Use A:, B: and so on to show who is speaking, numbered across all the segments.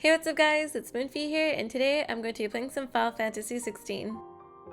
A: Hey, what's up guys, it's Moonfyye here, and today I'm going to be playing some Final Fantasy XVI.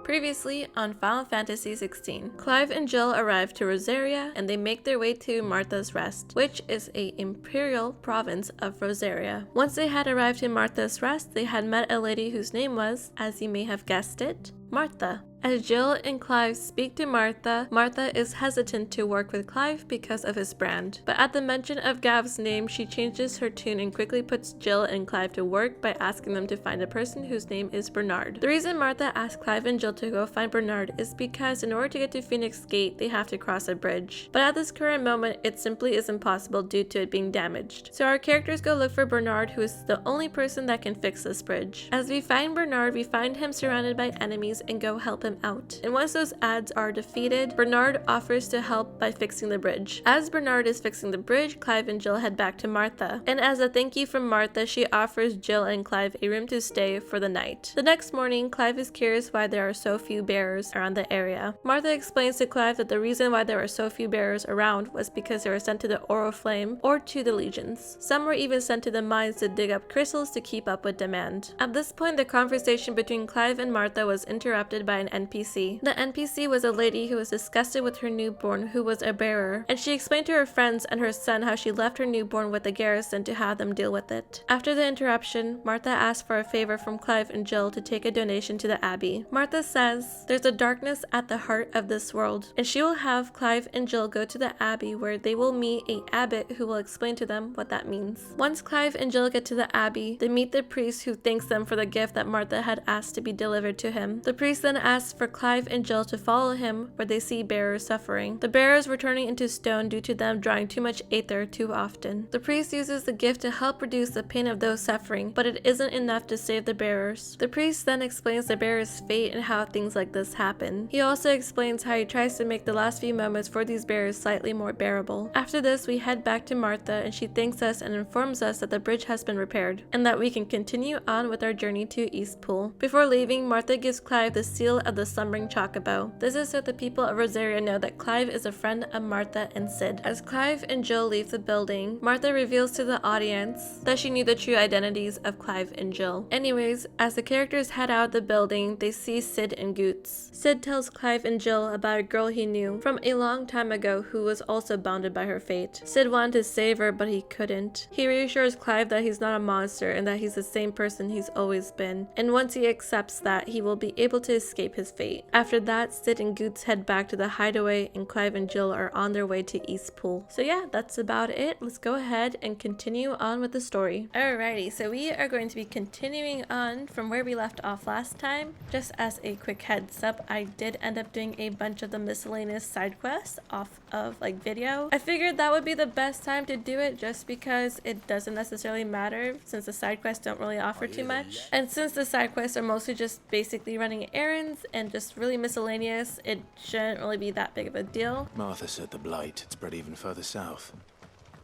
A: Previously on Final Fantasy XVI, Clive and Jill arrive to Rosaria and they make their way to Martha's Rest, which is a imperial province of Rosaria. Once they had arrived in Martha's Rest, they had met a lady whose name was, as you may have guessed it, Martha. As Jill and Clive speak to Martha, Martha is hesitant to work with Clive because of his brand. But at the mention of Gav's name, she changes her tune and quickly puts Jill and Clive to work by asking them to find a person whose name is Bernard. The reason Martha asked Clive and Jill to go find Bernard is because in order to get to Phoenix Gate, they have to cross a bridge. But at this current moment, it simply is impossible due to it being damaged. So our characters go look for Bernard, who is the only person that can fix this bridge. As we find Bernard, we find him surrounded by enemies and go help him out. And once those ads are defeated, Bernard offers to help by fixing the bridge. As Bernard is fixing the bridge, Clive and Jill head back to Martha. And as a thank you from Martha, she offers Jill and Clive a room to stay for the night. The next morning, Clive is curious why there are so few bearers around the area. Martha explains to Clive that the reason why there were so few bearers around was because they were sent to the Oriflame or to the legions. Some were even sent to the mines to dig up crystals to keep up with demand. At this point, the conversation between Clive and Martha was interrupted by an NPC. The NPC was a lady who was disgusted with her newborn who was a bearer, and she explained to her friends and her son how she left her newborn with the garrison to have them deal with it. After the interruption, Martha asked for a favor from Clive and Jill to take a donation to the Abbey. Martha says there's a darkness at the heart of this world, and she will have Clive and Jill go to the Abbey where they will meet a abbot who will explain to them what that means. Once Clive and Jill get to the Abbey, they meet the priest who thanks them for the gift that Martha had asked to be delivered to him. The priest then asks for Clive and Jill to follow him where they see bearers suffering. The bearers were turning into stone due to them drawing too much aether too often. The priest uses the gift to help reduce the pain of those suffering, but it isn't enough to save the bearers. The priest then explains the bearers' fate and how things like this happen. He also explains how he tries to make the last few moments for these bearers slightly more bearable. After this, we head back to Martha and she thanks us and informs us that the bridge has been repaired and that we can continue on with our journey to Eastpool. Before leaving, Martha gives Clive the seal of the slumbering chocobo. This is so the people of Rosaria know that Clive is a friend of Martha and Sid. As Clive and Jill leave the building, Martha reveals to the audience that she knew the true identities of Clive and Jill. Anyways, as the characters head out of the building, they see Sid and Goots. Sid tells Clive and Jill about a girl he knew from a long time ago who was also bounded by her fate. Sid wanted to save her, but he couldn't. He reassures Clive that he's not a monster and that he's the same person he's always been. And once he accepts that, he will be able to escape his fate. After that, Sid and Goots head back to the hideaway and Clive and Jill are on their way to Eastpool. So yeah, that's about it. Let's go ahead and continue on with the story. Alrighty, so we are going to be continuing on from where we left off last time. Just as a quick heads up, I did end up doing a bunch of the miscellaneous side quests off of like video. I figured that would be the best time to do it just because it doesn't necessarily matter since the side quests don't really offer too much. And since the side quests are mostly just basically running errands and just really miscellaneous, it shouldn't really be that big of a deal.
B: Martha said the blight had spread even further south,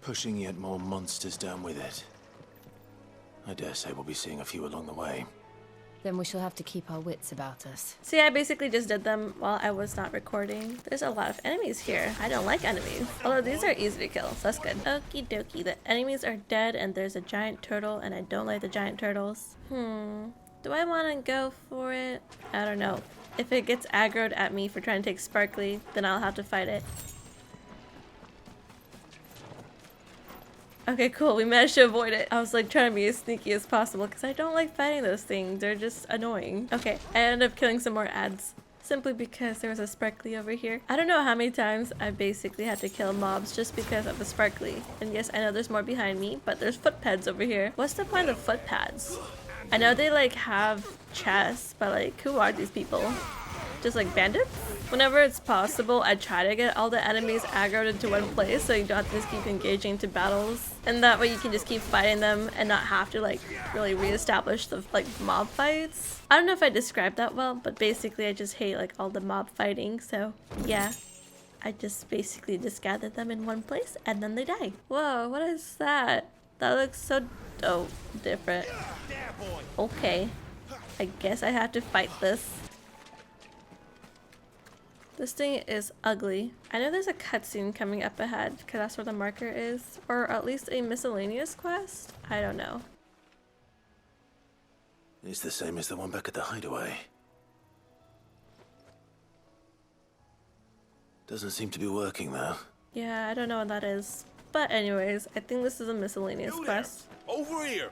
B: pushing yet more monsters down with it. I dare say we'll be seeing a few along the way.
C: Then we shall have to keep our wits about us.
A: So yeah, I basically just did them while I was not recording. There's a lot of enemies here. I don't like enemies. Although these are easy to kill, so that's good. Okie dokie, the enemies are dead and there's a giant turtle and I don't like the giant turtles. Do I want to go for it? I don't know. If it gets aggroed at me for trying to take Sparkly, then I'll have to fight it. Okay, cool. We managed to avoid it. I was like trying to be as sneaky as possible because I don't like fighting those things. They're just annoying. Okay, I ended up killing some more ads simply because there was a Sparkly over here. I don't know how many times I basically had to kill mobs just because of a Sparkly. And yes, I know there's more behind me, but there's footpads over here. What's the point of footpads? I know they like have chests, but like who are these people? Just like bandits? Whenever it's possible, I try to get all the enemies aggroed into one place so you don't have to just keep engaging into battles. And that way you can just keep fighting them and not have to like really reestablish the like mob fights. I don't know if I described that well, but basically I just hate like all the mob fighting, so yeah. I just basically just gather them in one place and then they die. Whoa, what is that? That looks so different. Okay, I guess I have to fight this. This thing is ugly. I know there's a cutscene coming up ahead because that's where the marker is, or at least a miscellaneous quest. I don't know.
B: It's the same as the one back at the hideaway. Doesn't seem to be working, though.
A: Yeah, I don't know what that is. But anyways, I think this is a miscellaneous
D: You there!
A: quest.
D: Over here!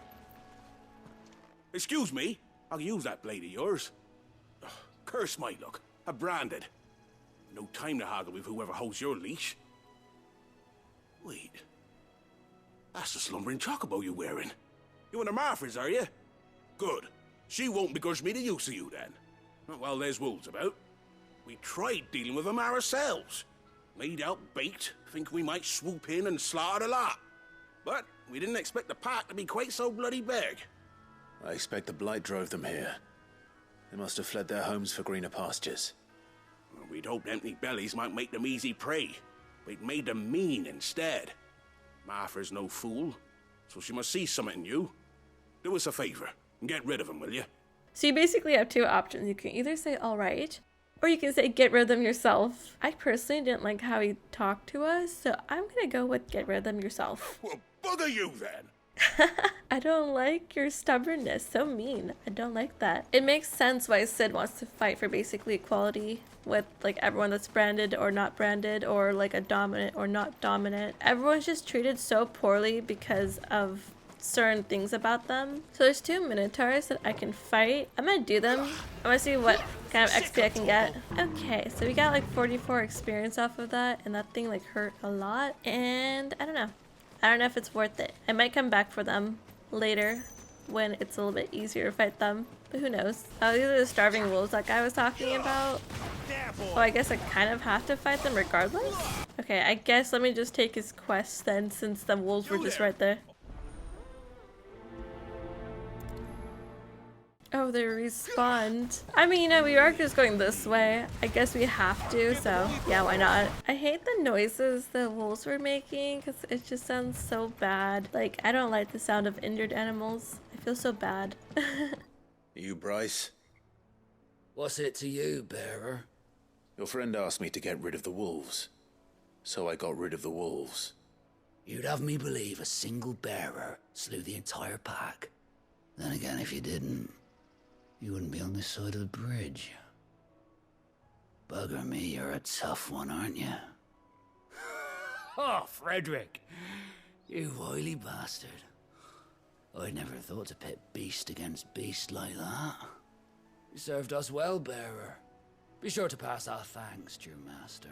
D: Excuse me, I'll use that blade of yours. Ugh, curse my luck. I'm branded. No time to haggle with whoever holds your leash. Wait. That's the slumbering chocobo you're wearing. You and the Marthas, are you? Good. She won't begrudge me the use of you, then. Not while there's wolves about. We tried dealing with them ourselves. Laid out bait, think we might swoop in and slaughter the lot. But we didn't expect the pack to be quite so bloody big.
B: I expect the blight drove them here. They must have fled their homes for greener pastures.
D: Well, we'd hoped empty bellies might make them easy prey, but it made them mean instead. Martha's no fool, so she must see something in you. Do us a favor and get rid of them, will you?
A: So you basically have two options. You can either say alright, or you can say get rid of them yourself. I personally didn't like how he talked to us, so I'm gonna go with get rid of them yourself.
D: Well, bugger you then!
A: I don't like your stubbornness. So mean. I don't like that. It makes sense why Sid wants to fight for basically equality with like everyone that's branded or not branded, or like a dominant or not dominant. Everyone's just treated so poorly because of certain things about them. So there's two Minotaurs that I can fight. I'm gonna do them. I'm gonna see what kind of XP I can get. Okay, so we got like 44 experience off of that, and that thing like hurt a lot. And I don't know if it's worth it. I might come back for them later when it's a little bit easier to fight them, but who knows. Oh, these are the starving wolves that guy was talking about. Oh, I guess I kind of have to fight them regardless. Okay, I guess let me just take his quest then, since the wolves were just right there. Oh, they respawned. I mean, you know, we are just going this way. I guess we have to, so yeah, why not? I hate the noises the wolves were making because it just sounds so bad. Like, I don't like the sound of injured animals. I feel so bad.
B: You, Bryce?
E: What's it to you, bearer?
B: Your friend asked me to get rid of the wolves. So I got rid of the wolves.
E: You'd have me believe a single bearer slew the entire pack. Then again, if you didn't, you wouldn't be on this side of the bridge. Bugger me, you're a tough one, aren't you? Oh, Frederick! You wily bastard. I'd never thought to pit beast against beast like that. You served us well, bearer. Be sure to pass our thanks to your master.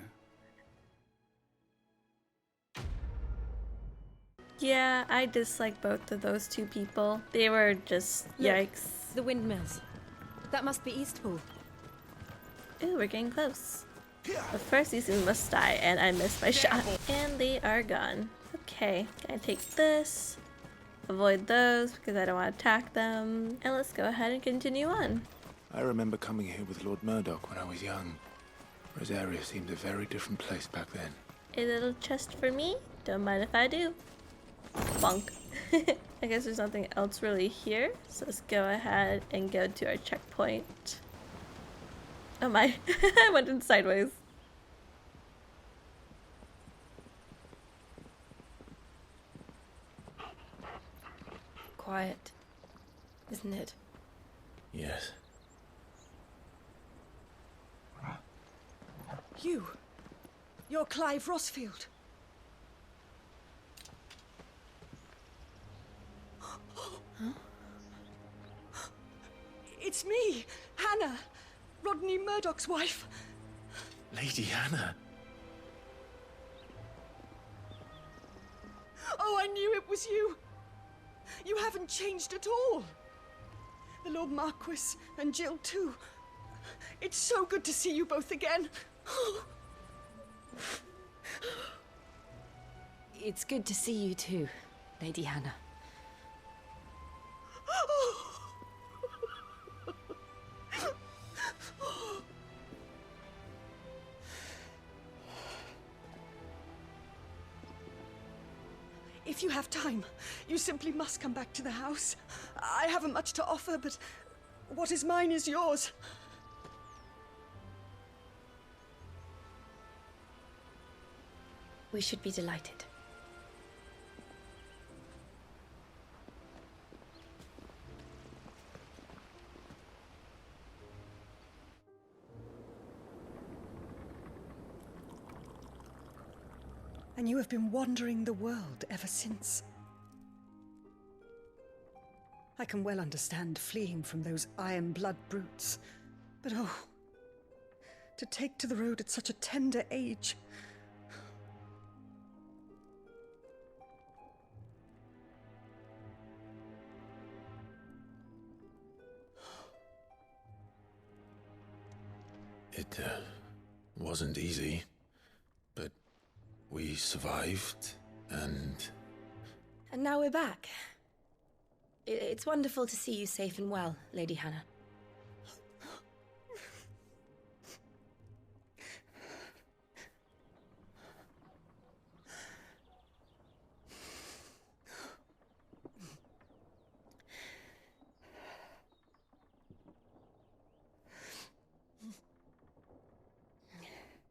A: Yeah, I dislike both of those two people. They were just yikes.
C: The windmills. That must be Eastpool.
A: Ooh, we're getting close. But first these things must die, and I missed my shot. And they are gone. Okay, can I take this? Avoid those because I don't want to attack them. And let's go ahead and continue on.
B: I remember coming here with Lord Murdoch when I was young. Rosaria seemed a very different place back then.
A: A little chest for me? Don't mind if I do. Bonk. I guess there's nothing else really here, so let's go ahead and go to our checkpoint. Oh my, I went in sideways.
C: Quiet, isn't it?
B: Yes.
F: You're Clive Rossfield. It's me, Hannah, Rodney Murdoch's wife.
B: Lady Hannah.
F: Oh, I knew it was you. You haven't changed at all. The Lord Marquis and Jill too. It's so good to see you both again.
C: It's good to see you too, Lady Hannah.
F: If you have time, you simply must come back to the house. I haven't much to offer, but what is mine is yours.
C: We should be delighted.
F: And you have been wandering the world ever since. I can well understand fleeing from those iron-blood brutes, but oh, to take to the road at such a tender age.
B: It wasn't easy, but we survived, and
C: now we're back. It's wonderful to see you safe and well, Lady Hannah.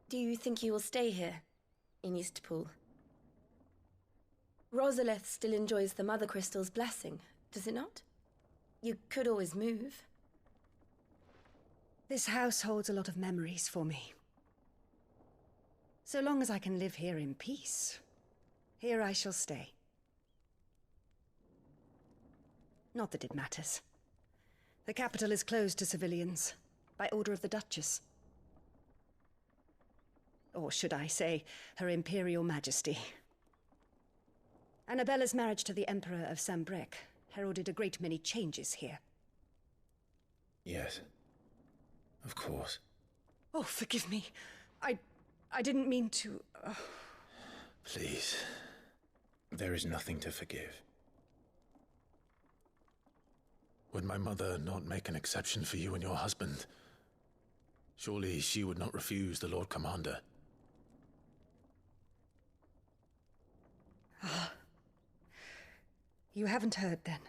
C: Do you think you will stay here, in Eastpool? Rosalith still enjoys the Mother Crystal's blessing, does it not? You could always move.
F: This house holds a lot of memories for me. So long as I can live here in peace, here I shall stay. Not that it matters. The capital is closed to civilians, by order of the Duchess. Or should I say, Her Imperial Majesty. Annabella's marriage to the Emperor of Sambrec heralded a great many changes here.
B: yes, of course.
F: Oh, forgive me. I didn't mean to...
B: Please, there is nothing to forgive. Would my mother not make an exception for you and your husband? Surely she would not refuse the Lord Commander.
F: You haven't heard, then.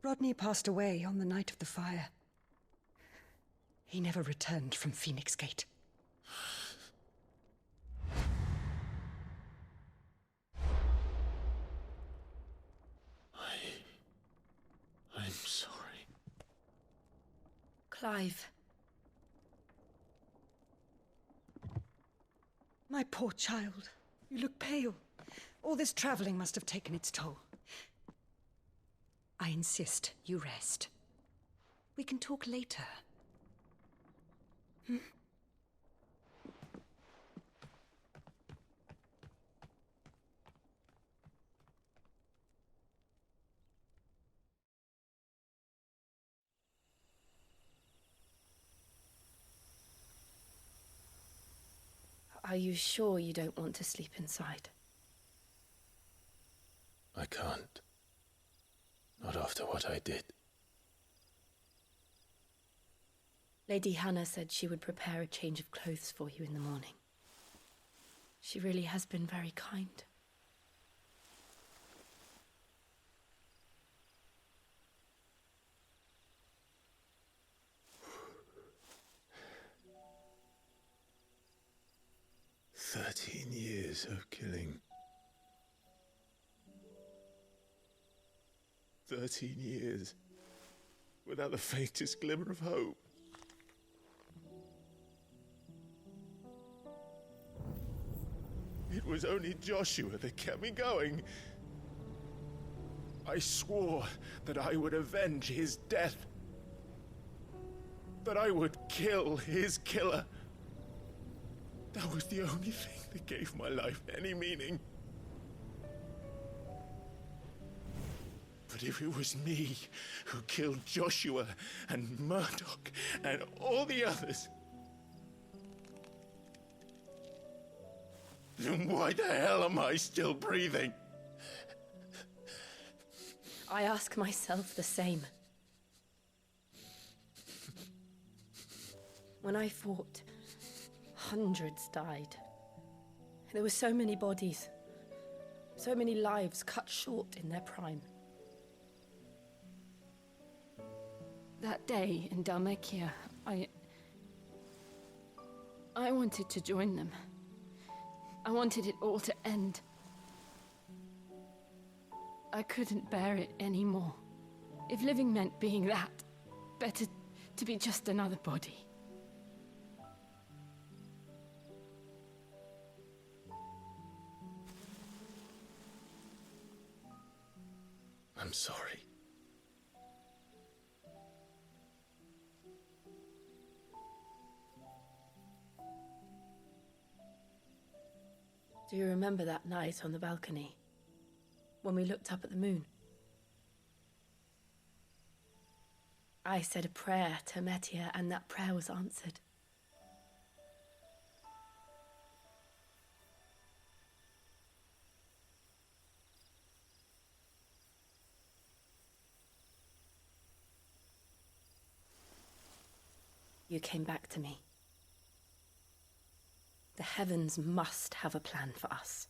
F: Rodney passed away on the night of the fire. He never returned from Phoenix Gate.
B: I'm sorry.
C: Clive.
F: My poor child. You look pale. All this traveling must have taken its toll. I insist you rest. We can talk later.
C: Are you sure you don't want to sleep inside?
B: I can't. Not after what I did.
C: Lady Hannah said she would prepare a change of clothes for you in the morning. She really has been very kind.
B: Years of killing. 13 years. Without the faintest glimmer of hope. It was only Joshua that kept me going. I swore that I would avenge his death. That I would kill his killer. That was the only thing that gave my life any meaning. But if it was me who killed Joshua and Murdoch and all the others, then why the hell am I still breathing?
C: I ask myself the same. When I fought, hundreds died. There were so many bodies, so many lives cut short in their prime. That day in Dalmekia, I wanted to join them. I wanted it all to end. I couldn't bear it anymore. If living meant being that, better to be just another body.
B: I'm sorry.
C: Do you remember that night on the balcony? When we looked up at the moon? I said a prayer to Metia, and that prayer was answered. You came back to me. The heavens must have a plan for us.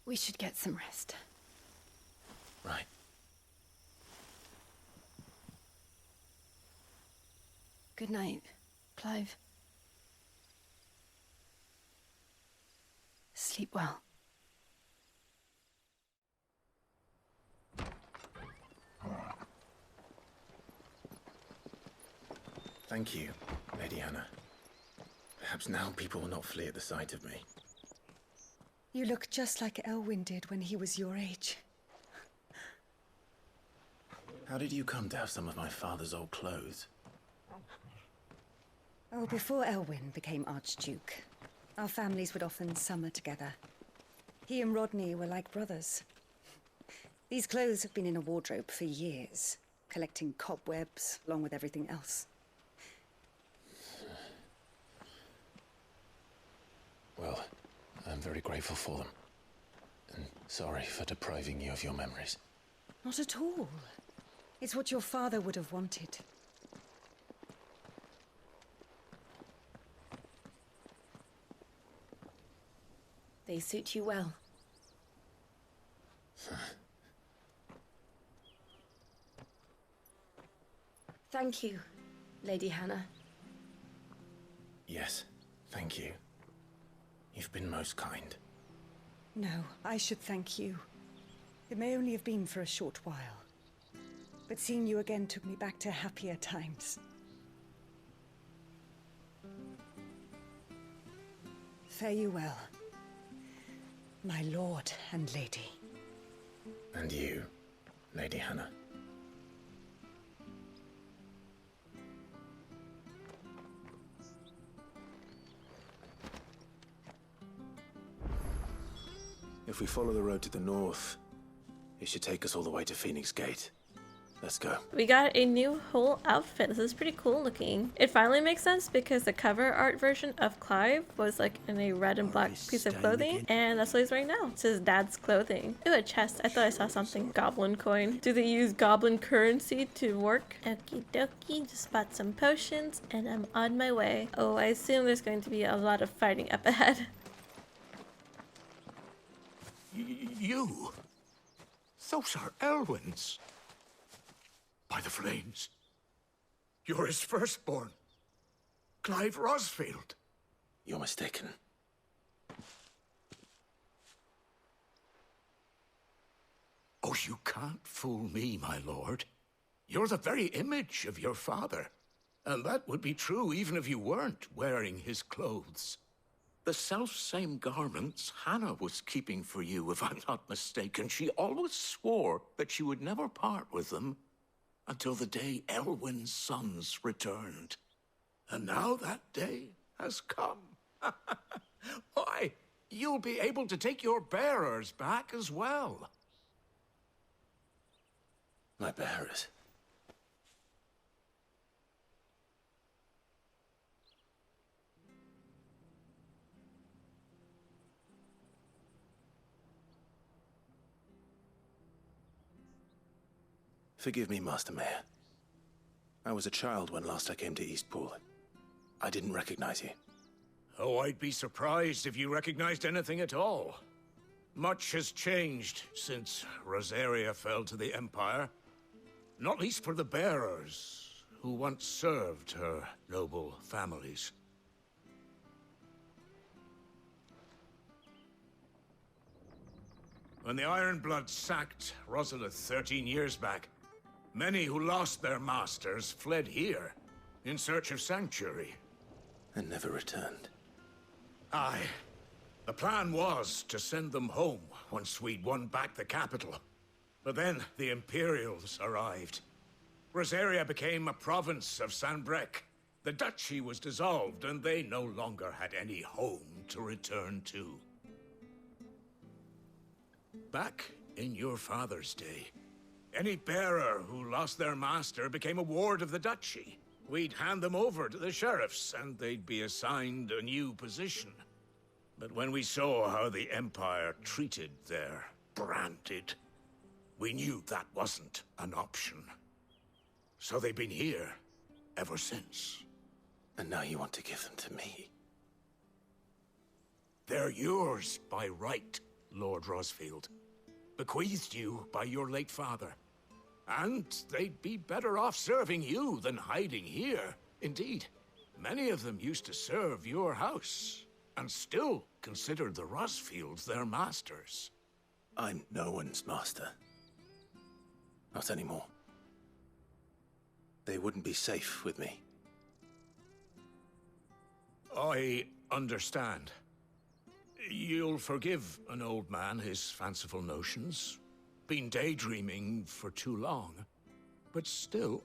C: We should get some rest.
B: Right.
C: Good night, Clive. Sleep well.
B: Thank you, Lady Hannah. Perhaps now people will not flee at the sight of me.
F: You look just like Elwyn did when he was your age.
B: How did you come to have some of my father's old clothes?
F: Oh, before Elwyn became Archduke, our families would often summer together. He and Rodney were like brothers. These clothes have been in a wardrobe for years, collecting cobwebs along with everything else.
B: Well, I'm very grateful for them. And sorry for depriving you of your memories.
F: Not at all. It's what your father would have wanted.
C: They suit you well. Thank you, Lady Hannah.
B: Yes, thank you. You've been most kind.
F: No, I should thank you. It may only have been for a short while, but seeing you again took me back to happier times. Fare you well, my lord and lady.
B: And you, Lady Hannah. If we follow the road to the north, it should take us all the way to Phoenix Gate. Let's go.
A: We got a new whole outfit. This is pretty cool looking. It finally makes sense because the cover art version of Clive was like in a red and black piece of clothing, and that's what he's wearing now. It's his dad's clothing. Ooh, a chest. I thought I saw something. Goblin coin. Do they use goblin currency to work? Okie dokie. Just bought some potions and I'm on my way. Oh, I assume there's going to be a lot of fighting up ahead.
D: You? Those are Elwyn's. By the flames. You're his firstborn. Clive Rosfield.
B: You're mistaken.
D: Oh, you can't fool me, my lord. You're the very image of your father. And that would be true even if you weren't wearing his clothes. The self-same garments Hannah was keeping for you, if I'm not mistaken. She always swore that she would never part with them until the day Elwyn's sons returned. And now that day has come. Why, you'll be able to take your bearers back as well.
B: My bearers. Forgive me, Master Mayor. I was a child when last I came to Eastpool. I didn't recognize you.
D: Oh, I'd be surprised if you recognized anything at all. Much has changed since Rosaria fell to the Empire. Not least for the bearers, who once served her noble families. When the Ironbloods sacked Rosalith 13 years back, Many who lost their masters fled here, in search of sanctuary.
B: And never returned.
D: Aye. The plan was to send them home once we'd won back the capital. But then the Imperials arrived. Rosaria became a province of Sanbreque. The duchy was dissolved, and they no longer had any home to return to. Back in your father's day, any bearer who lost their master became a ward of the duchy. We'd hand them over to the sheriffs, and they'd be assigned a new position. But when we saw how the Empire treated their branded, we knew that wasn't an option. So they've been here ever since.
B: And now you want to give them to me?
D: They're yours by right, Lord Rosfield. Bequeathed you by your late father. And they'd be better off serving you than hiding here. Indeed, many of them used to serve your house, and still considered the Rosfields their masters.
B: I'm no one's master. Not anymore. They wouldn't be safe with me.
D: I understand. You'll forgive an old man his fanciful notions. Been daydreaming for too long. But still,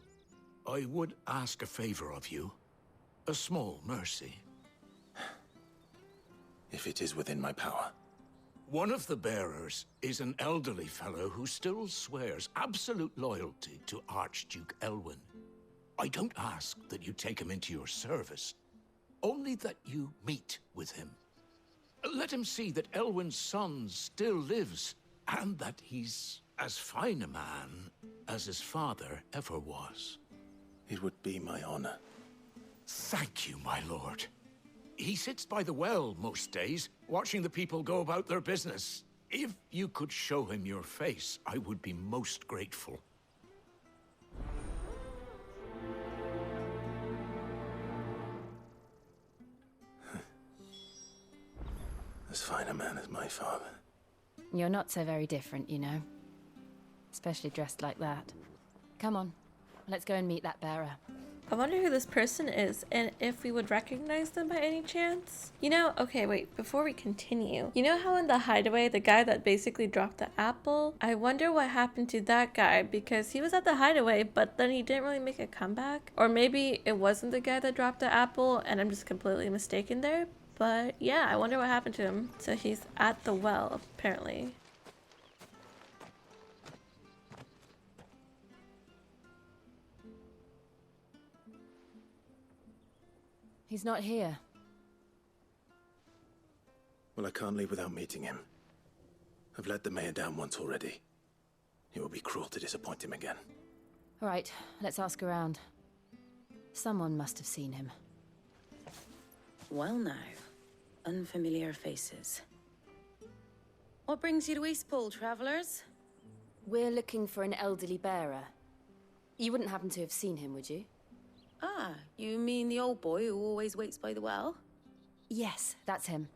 D: I would ask a favor of you. A small mercy.
B: If it is within my power.
D: One of the bearers is an elderly fellow who still swears absolute loyalty to Archduke Elwyn. I don't ask that you take him into your service, only that you meet with him. Let him see that Elwyn's son still lives, and that he's as fine a man as his father ever was.
B: It would be my honor.
D: Thank you, my lord. He sits by the well most days, watching the people go about their business. If you could show him your face, I would be most grateful.
B: As fine a man as my father.
G: You're not so very different, you know. Especially dressed like that. Come on, let's go and meet that bearer.
A: I wonder who this person is and if we would recognize them by any chance. You know, okay, wait, before we continue. You know how in the hideaway, the guy that basically dropped the apple? I wonder what happened to that guy because he was at the hideaway, but then he didn't really make a comeback. Or maybe it wasn't the guy that dropped the apple and I'm just completely mistaken there. But yeah, I wonder what happened to him. So he's at the well, apparently.
G: He's not here.
B: Well, I can't leave without meeting him. I've let the mayor down once already. It would be cruel to disappoint him again.
G: All right, let's ask around. Someone must have seen him.
H: Well now, unfamiliar faces. What brings you to Eastpool, travelers?
G: We're looking for an elderly bearer. You wouldn't happen to have seen him, would you?
H: Ah, you mean the old boy who always waits by the well?
G: Yes, that's him.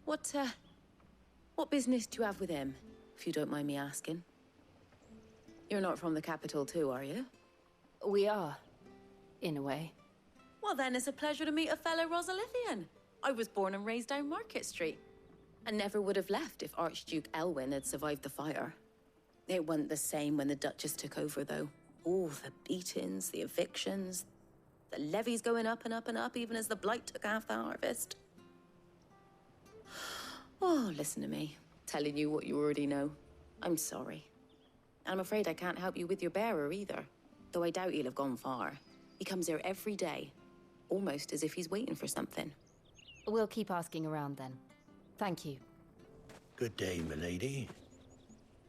H: What business do you have with him, if you don't mind me asking? You're not from the capital too, are you?
G: We are, in a way.
H: Well then, it's a pleasure to meet a fellow Rosalithian. I was born and raised down Market Street. And never would have left if Archduke Elwyn had survived the fire. It wasn't the same when the Duchess took over, though. All the beatings, the evictions, the levies going up and up and up, even as the blight took half the harvest. Oh, listen to me, telling you what you already know. I'm sorry. I'm afraid I can't help you with your bearer either, though I doubt he'll have gone far. He comes here every day, almost as if he's waiting for something.
G: We'll keep asking around then. Thank you.
I: Good day, milady.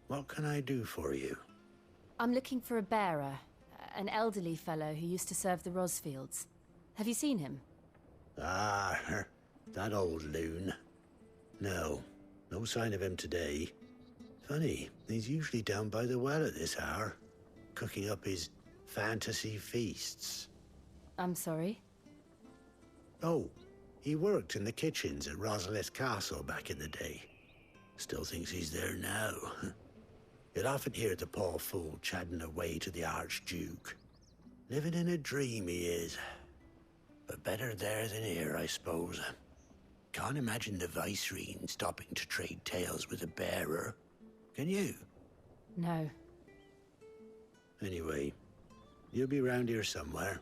I: What can I do for you?
G: I'm looking for a bearer, an elderly fellow who used to serve the Rosfields. Have you seen him?
I: Ah, that old loon. No sign of him today. Funny, he's usually down by the well at this hour, cooking up his fantasy feasts.
G: I'm sorry?
I: Oh, he worked in the kitchens at Rosalith Castle back in the day. Still thinks he's there now. You'd often hear the poor fool chatting away to the Archduke. Living in a dream he is. But better there than here, I suppose. Can't imagine the Vicereine stopping to trade tales with a bearer. Can you?
G: No.
I: Anyway, you'll be round here somewhere.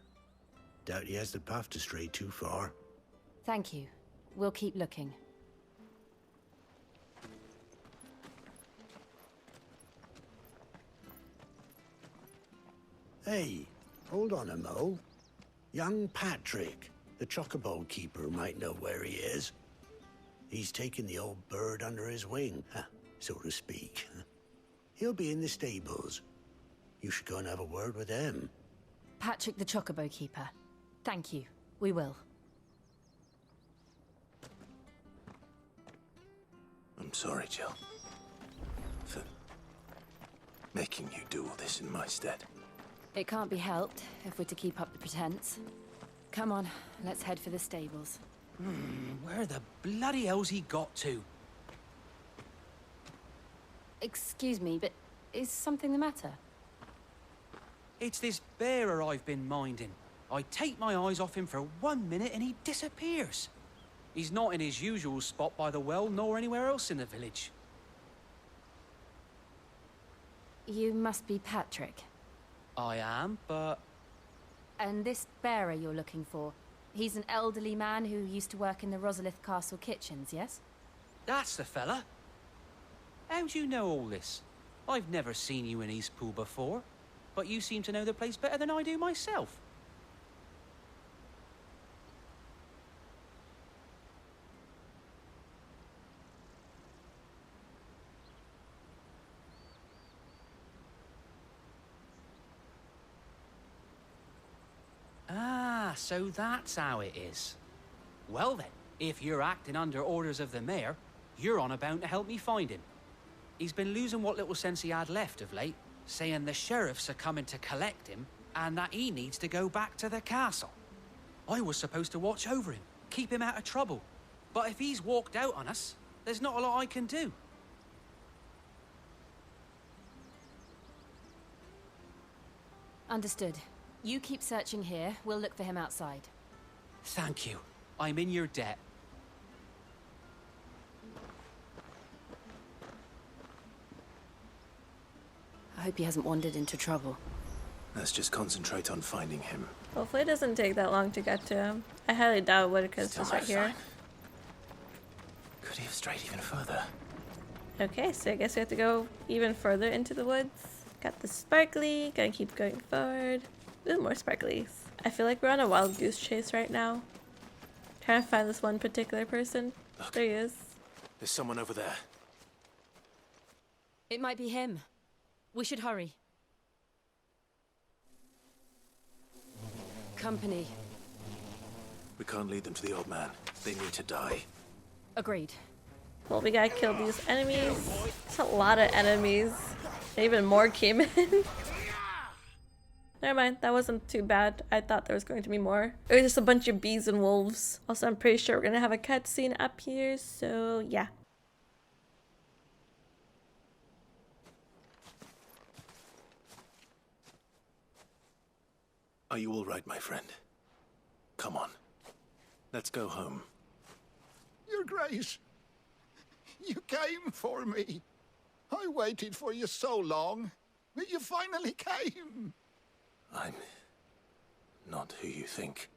I: Doubt he has the path to stray too far.
G: Thank you. We'll keep looking.
I: Hey, hold on a mo. Young Patrick, the chocobo keeper, might know where he is. He's taken the old bird under his wing, so to speak. He'll be in the stables. You should go and have a word with him.
G: Patrick the Chocobo Keeper. Thank you. We will.
B: I'm sorry, Jill. For making you do all this in my stead.
G: It can't be helped if we're to keep up the pretense. Come on, let's head for the stables.
J: Where the bloody hell's he got to?
G: Excuse me, but is something the matter?
J: It's this bearer I've been minding. I take my eyes off him for 1 minute and he disappears. He's not in his usual spot by the well, nor anywhere else in the village.
G: You must be Patrick.
J: I am, but...
G: And this bearer you're looking for, he's an elderly man who used to work in the Rosalith Castle kitchens, yes?
J: That's the fella. How do you know all this? I've never seen you in Eastpool before, but you seem to know the place better than I do myself. Ah, so that's how it is. Well then, if you're acting under orders of the mayor, you're on about to help me find him. He's been losing what little sense he had left of late, saying the sheriffs are coming to collect him and that he needs to go back to the castle. I was supposed to watch over him, keep him out of trouble. But if he's walked out on us, there's not a lot I can do.
G: Understood. You keep searching here, we'll look for him outside.
J: Thank you. I'm in your debt.
G: I hope he hasn't wandered into trouble.
B: Let's just concentrate on finding him.
A: Hopefully it doesn't take that long to get to him. I highly doubt it would because it's
B: Still
A: just
B: no
A: right here.
B: sign. Could he have strayed even further?
A: Okay, so I guess we have to go even further into the woods. Got the sparkly, gotta keep going forward. Ooh, more sparklies. I feel like we're on a wild goose chase right now. Trying to find this one particular person.
B: Look.
A: There he is.
B: There's someone over there.
G: It might be him. We should hurry. Company.
B: We can't lead them to the old man. They need to die.
G: Agreed.
A: Well, we gotta kill these enemies. There's a lot of enemies. And even more came in. Never mind, that wasn't too bad. I thought there was going to be more. It was just a bunch of bees and wolves. Also, I'm pretty sure we're gonna have a cutscene up here, so yeah.
B: Are you all right, my friend? Come on. Let's go home.
K: Your Grace, you came for me. I waited for you so long, but you finally came.
B: I'm not who you think.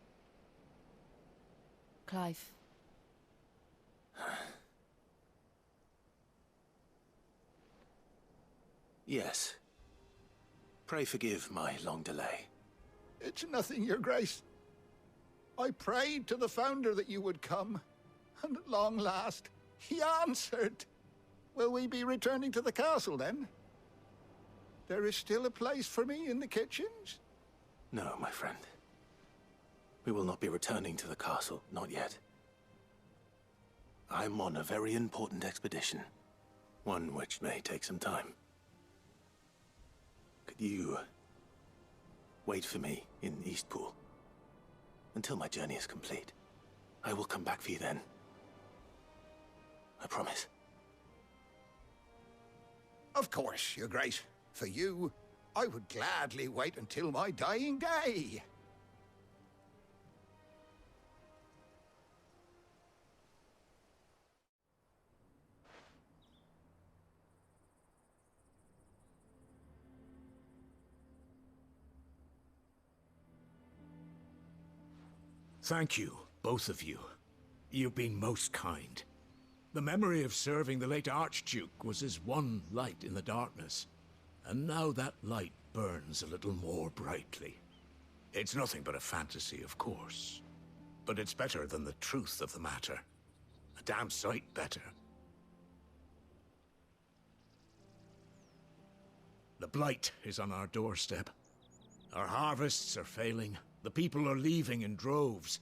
G: Clive.
B: Yes. Pray forgive my long delay.
K: It's nothing, Your Grace. I prayed to the Founder that you would come, and at long last, he answered. Will we be returning to the castle, then? There is still a place for me in the kitchens?
B: No, my friend. We will not be returning to the castle, not yet. I'm on a very important expedition. One which may take some time. Could you wait for me in Eastpool until my journey is complete? I will come back for you then. I promise.
K: Of course, Your Grace. For you, I would gladly wait until my dying day.
D: Thank you, both of you. You've been most kind. The memory of serving the late Archduke was as one light in the darkness, and now that light burns a little more brightly. It's nothing but a fantasy, of course, but it's better than the truth of the matter. A damn sight better. The blight is on our doorstep. Our harvests are failing. The people are leaving in droves.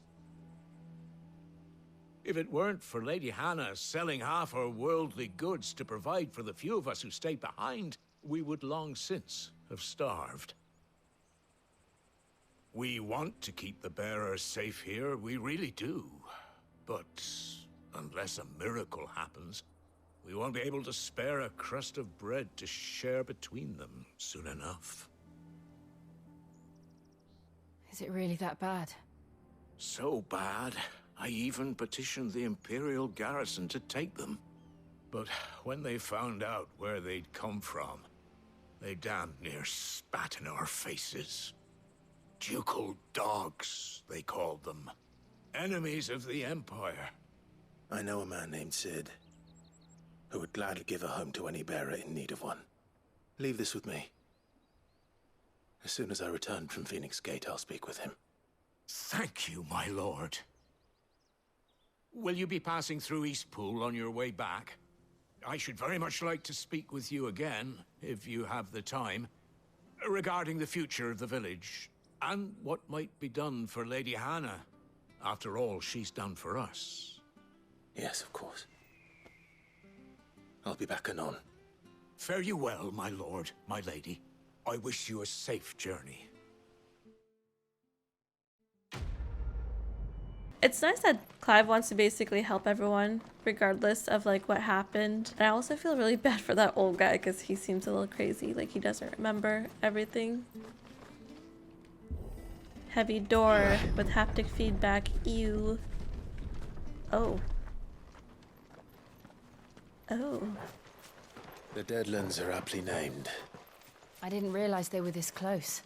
D: If it weren't for Lady Hannah selling half her worldly goods to provide for the few of us who stayed behind, we would long since have starved. We want to keep the bearers safe here, we really do. But unless a miracle happens, we won't be able to spare a crust of bread to share between them soon enough.
G: Is it really that bad?
D: So bad, I even petitioned the Imperial garrison to take them. But when they found out where they'd come from, they damn near spat in our faces. Ducal dogs, they called them. Enemies of the Empire.
B: I know a man named Sid, who would gladly give a home to any bearer in need of one. Leave this with me. As soon as I return from Phoenix Gate, I'll speak with him.
D: Thank you, my lord. Will you be passing through Eastpool on your way back? I should very much like to speak with you again, if you have the time, regarding the future of the village, and what might be done for Lady Hannah. After all she's done for us.
B: Yes, of course. I'll be back anon.
D: Fare you well, my lord, my lady. I wish you a safe journey.
A: It's nice that Clive wants to basically help everyone, regardless of like what happened. And I also feel really bad for that old guy because he seems a little crazy, like he doesn't remember everything. Heavy door with haptic feedback. Ew. Oh. Oh.
B: The Deadlands are aptly named.
G: I didn't realize they were this close.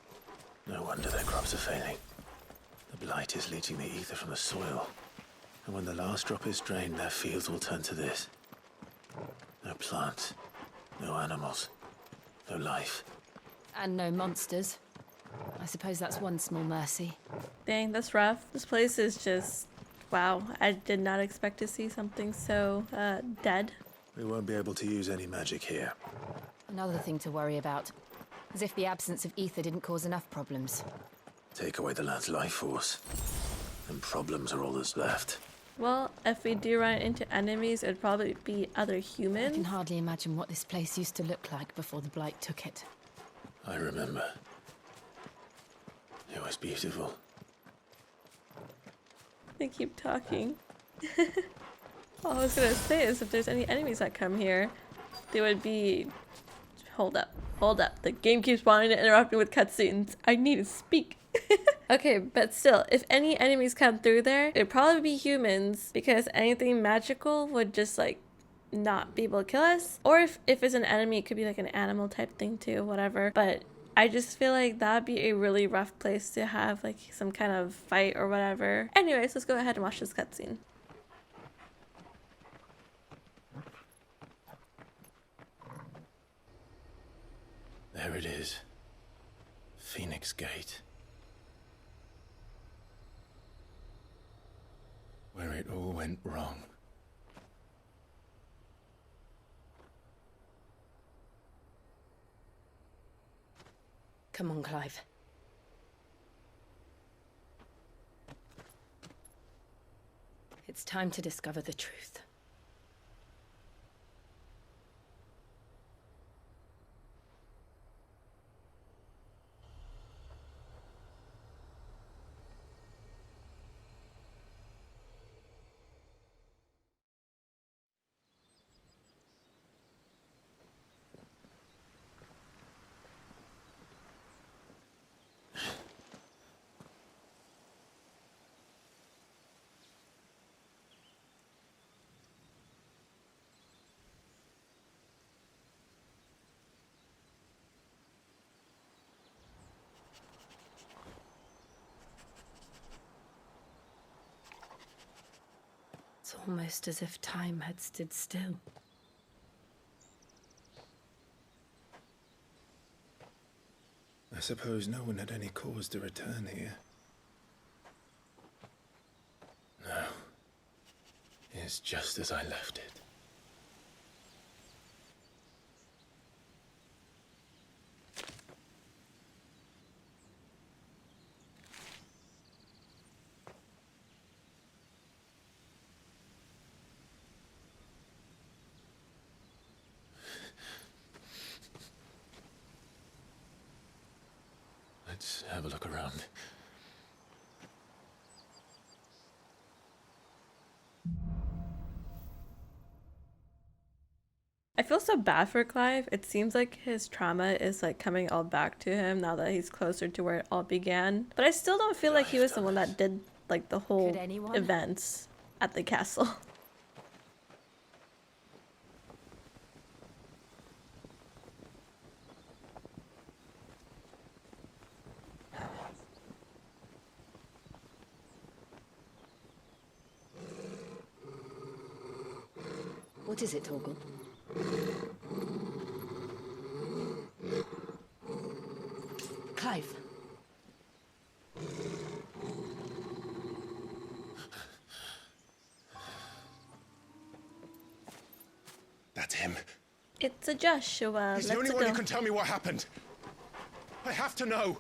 B: No wonder their crops are failing. The blight is leaching the ether from the soil. And when the last drop is drained, their fields will turn to this. No plants, no animals, no life.
G: And no monsters. I suppose that's one small mercy.
A: Dang, that's rough. This place is just... wow. I did not expect to see something so, dead.
B: We won't be able to use any magic here.
G: Another thing to worry about. As if the absence of ether didn't cause enough problems.
B: Take away the lad's life force, and problems are all that's left.
A: Well, if we do run into enemies, it'd probably be other humans.
G: I can hardly imagine what this place used to look like before the blight took it.
B: I remember. It was beautiful.
A: They keep talking. All I was gonna say is if there's any enemies that come here, they would be... Hold up. Hold up. The game keeps wanting to interrupt me with cutscenes. I need to speak. Okay, but still, if any enemies come through there, it'd probably be humans because anything magical would just like not be able to kill us. Or if it's an enemy, it could be like an animal type thing too, whatever. But I just feel like that'd be a really rough place to have like some kind of fight or whatever. Anyways, let's go ahead and watch this cutscene.
B: There it is. Phoenix Gate. Where it all went wrong.
C: Come on, Clive. It's time to discover the truth. It's almost as if time had stood still.
B: I suppose no one had any cause to return here. No. It's just as I left it. Let's have a look around.
A: I feel so bad for Clive. It seems like his trauma is like coming all back to him now that he's closer to where it all began. But I still don't feel like he was the one that did like the whole events at the castle.
F: What is it, Torgal? Clive.
B: That's him.
A: It's a Joshua.
B: He's the only one who can tell me what happened. I have to know.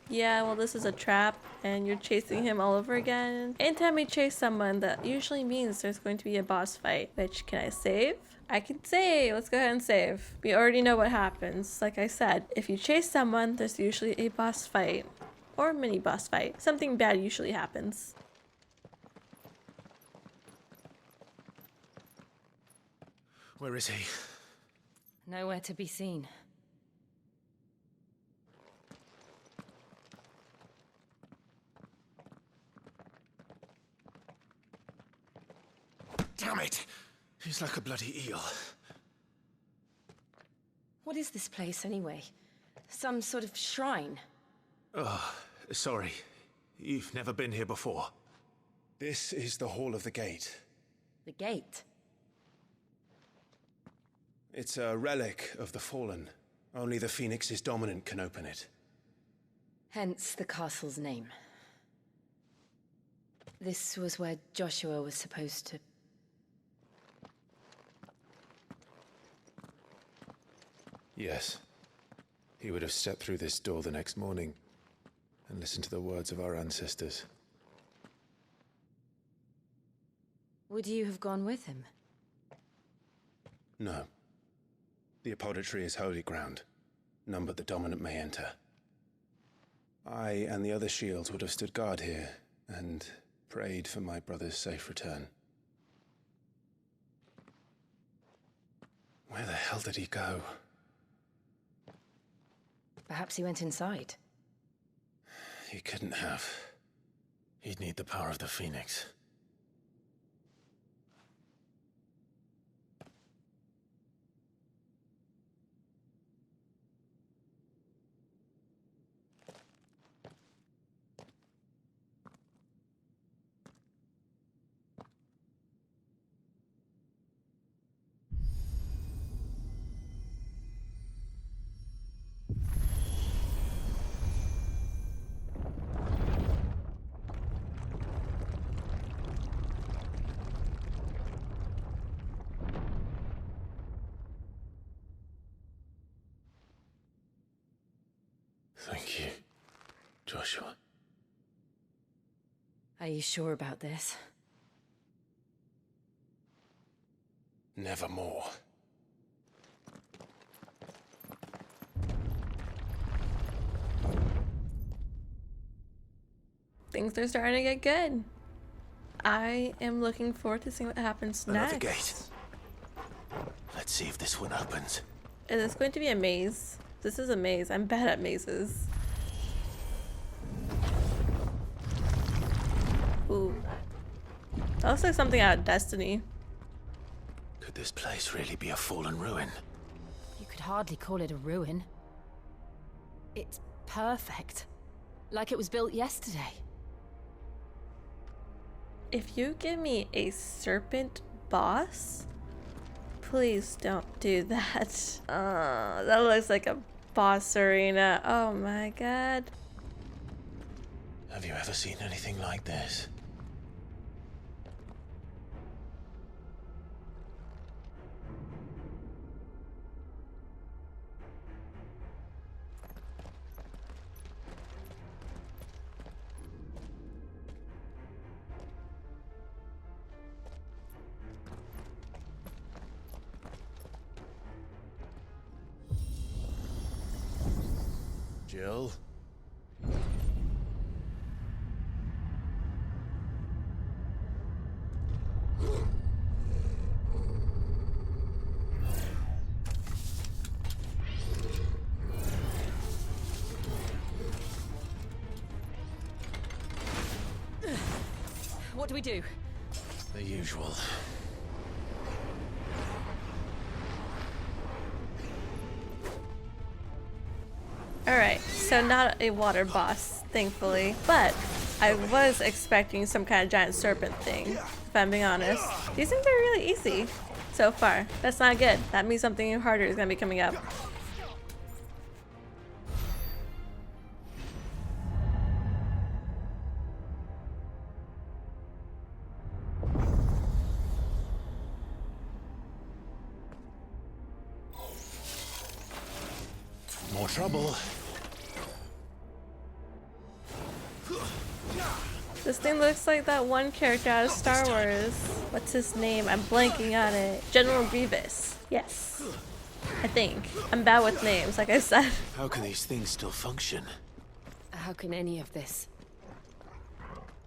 A: Yeah, well, this is a trap, and you're chasing him all over again. Anytime we chase someone, that usually means there's going to be a boss fight. Which, can I save? I can save. Let's go ahead and save. We already know what happens. Like I said, if you chase someone, there's usually a boss fight. Or a mini boss fight. Something bad usually happens.
B: Where is he?
F: Nowhere to be seen.
B: Damn it! He's like a bloody eel.
C: What is this place, anyway? Some sort of shrine?
B: Oh, sorry. You've never been here before. This is the Hall of the Gate.
C: The gate?
B: It's a relic of the Fallen. Only the Phoenix's dominant can open it.
C: Hence the castle's name. This was where Joshua was supposed to...
B: Yes. He would have stepped through this door the next morning and listened to the words of our ancestors.
C: Would you have gone with him?
B: No. The apodatory is holy ground. None but the dominant may enter. I and the other shields would have stood guard here and prayed for my brother's safe return. Where the hell did he go?
C: Perhaps he went inside.
B: He couldn't have. He'd need the power of the Phoenix. Thank you, Joshua.
C: Are you sure about this?
B: Nevermore.
A: Things are starting to get good. I am looking forward to seeing what happens
B: Another
A: next.
B: gate. Let's see if this one opens.
A: Is this going to be a maze? This is a maze. I'm bad at mazes. Ooh. That looks like something out of Destiny.
B: Could this place really be a fallen ruin?
G: You could hardly call it a ruin. It's perfect. Like it was built yesterday.
A: if you give me a serpent boss, please don't do that. That looks like a boss arena. Oh my god.
B: Have you ever seen anything like this? Jill?
C: What do we do?
B: The usual.
A: Alright, so not a water boss, thankfully, but I was expecting some kind of giant serpent thing, if I'm being honest. These things are really easy so far. That's not good. That means something harder is going to be coming up.
B: More trouble.
A: This thing looks like that one character out of Star Wars. What's his name? I'm blanking on it. General Grievous. Yes. I think. I'm bad with names, like I said.
B: How can these things still function?
C: How can any of this?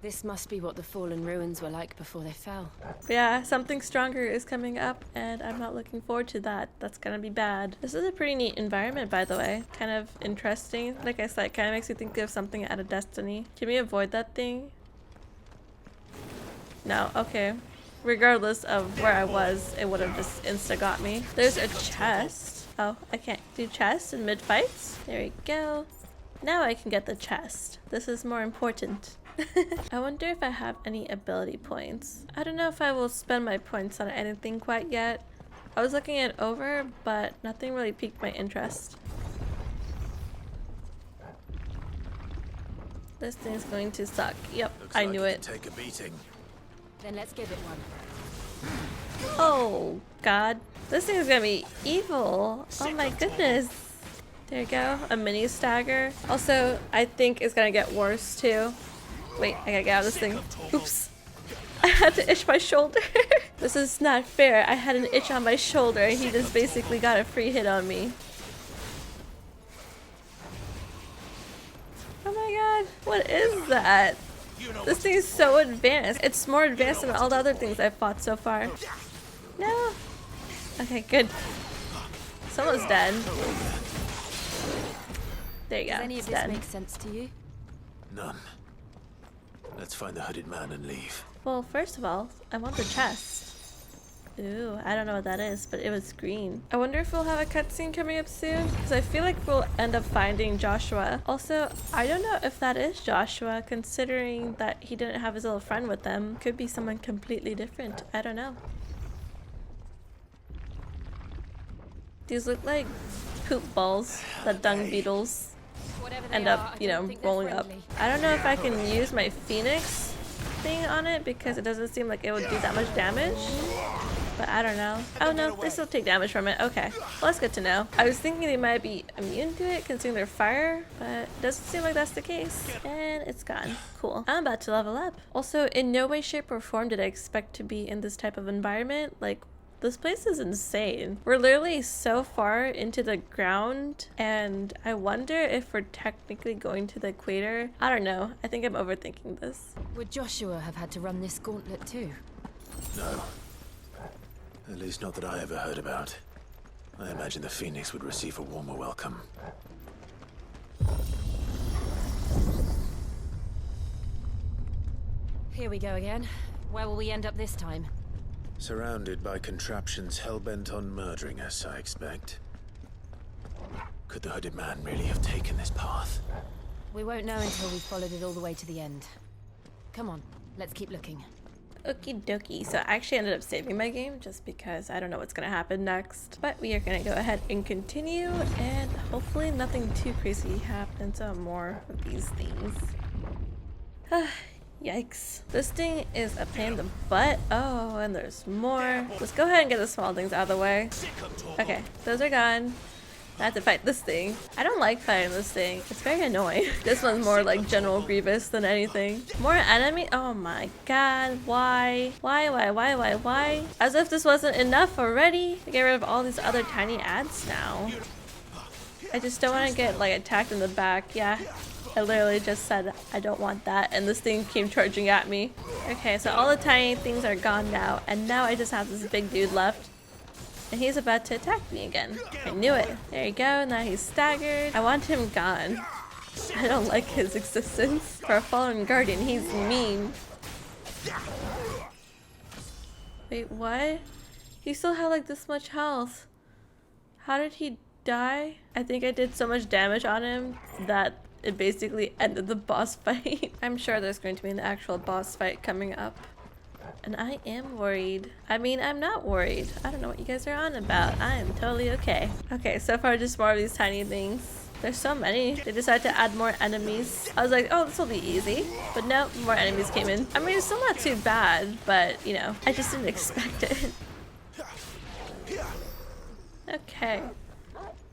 C: This must be what the fallen ruins were like before they fell.
A: But yeah, something stronger is coming up, and I'm not looking forward to that. That's gonna be bad. This is a pretty neat environment, by the way. Kind of interesting. Like I said, kind of makes me think of something out of Destiny. Can we avoid that thing? No, okay. Regardless of where I was, it would have just insta-got me. There's a chest. Oh, I can't do chests in mid-fights? There we go. Now I can get the chest. This is more important. I wonder if I have any ability points. I don't know if I will spend my points on anything quite yet. I was looking it over, but nothing really piqued my interest. This thing's going to suck. Yep,
B: Looks
A: I
B: like
A: knew
B: it
A: it.
B: can take a beating.
C: Then let's give it one.
A: Oh god, this thing's gonna be evil. Oh my goodness. There you go, a mini stagger. Also, I think it's gonna get worse too. Wait, I gotta get out of this thing. Oops. I had to itch my shoulder. This is not fair. I had an itch on my shoulder and he just basically got a free hit on me. Oh my god, what is that? This thing is so advanced. It's more advanced than all the other things I've fought so far. No. Okay, good. Someone's dead. There you go.
C: Does any of
A: It's
C: this
A: dead.
C: make sense to you?
B: None. Let's find the hooded man and leave.
A: Well, first of all, I want the chest. Ooh, I don't know what that is, but it was green. I wonder if we'll have a cutscene coming up soon, because I feel like we'll end up finding Joshua. Also, I don't know if that is Joshua, considering that he didn't have his little friend with them. Could be someone completely different. I don't know. These look like poop balls that dung beetles end up, you know, rolling up. I don't know if I can use my Phoenix thing on it because it doesn't seem like it would do that much damage. But I don't know. Oh no, they still take damage from it. Okay, well that's good to know. I was thinking they might be immune to it considering they're fire, but it doesn't seem like that's the case. And it's gone. Cool. I'm about to level up. Also, in no way, shape, or form did I expect to be in this type of environment. Like, this place is insane. We're literally so far into the ground, and I wonder if we're technically going to the equator. I don't know. I think I'm overthinking this.
C: Would Joshua have had to run this gauntlet too?
B: No. At least not that I ever heard about. I imagine the Phoenix would receive a warmer welcome.
C: Here we go again. Where will we end up this time?
B: Surrounded by contraptions hell-bent on murdering us, I expect. Could the hooded man really have taken this path?
C: We won't know until we've followed it all the way to the end. Come on, let's keep looking.
A: Okie dokie. So I actually ended up saving my game just because I don't know what's gonna happen next. But we are gonna go ahead and continue, and hopefully nothing too crazy happens on more of these things. Yikes. This thing is a pain in the butt. Oh, and there's more. Let's go ahead and get the small things out of the way. Okay, those are gone. I have to fight this thing. I don't like fighting this thing. It's very annoying. This one's more like General Grievous than anything. More enemy? Oh my god. Why? Why? As if this wasn't enough already. I get rid of all these other tiny ads now. I just don't want to get like attacked in the back. Yeah. I literally just said I don't want that, and this thing came charging at me. Okay, so all the tiny things are gone now, and now I just have this big dude left. And he's about to attack me again. I knew it. There you go, now he's staggered. I want him gone. I don't like his existence. For a fallen guardian, he's mean. Wait, what? He still had like this much health. How did he die? I think I did so much damage on him that it basically ended the boss fight. I'm sure there's going to be an actual boss fight coming up. And I am worried. I mean, I'm not worried. I don't know what you guys are on about. I am totally okay. Okay, so far just more of these tiny things. There's so many. They decided to add more enemies. I was like, oh, this will be easy. But no, more enemies came in. I mean, it's still not too bad, but, you know, I just didn't expect it. Okay.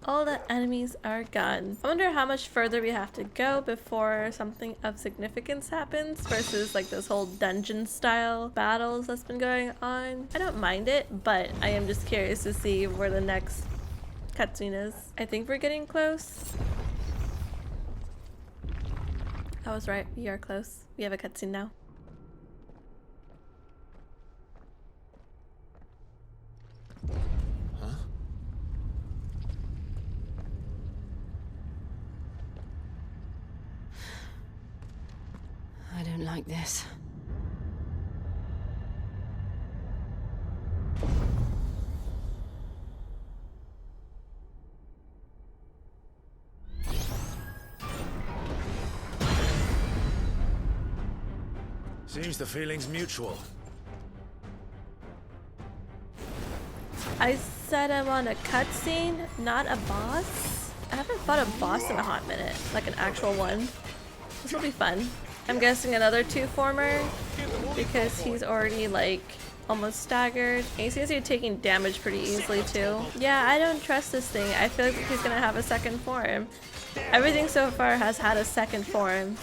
A: All the enemies are gone. I wonder how much further we have to go before something of significance happens versus like this whole dungeon style battles that's been going on. I don't mind it, but I am just curious to see where the next cutscene is. I think we're getting close. I was right, we are close. We have a cutscene now.
C: I don't like this.
B: Seems the feeling's mutual.
A: I said I want a cutscene, not a boss. I haven't fought a boss in a hot minute, like an actual one. This will be fun. I'm guessing another two-former because he's already like almost staggered. And he seems to be taking damage pretty easily too. Yeah, I don't trust this thing. I feel like he's gonna have a second form. Everything so far has had a second form.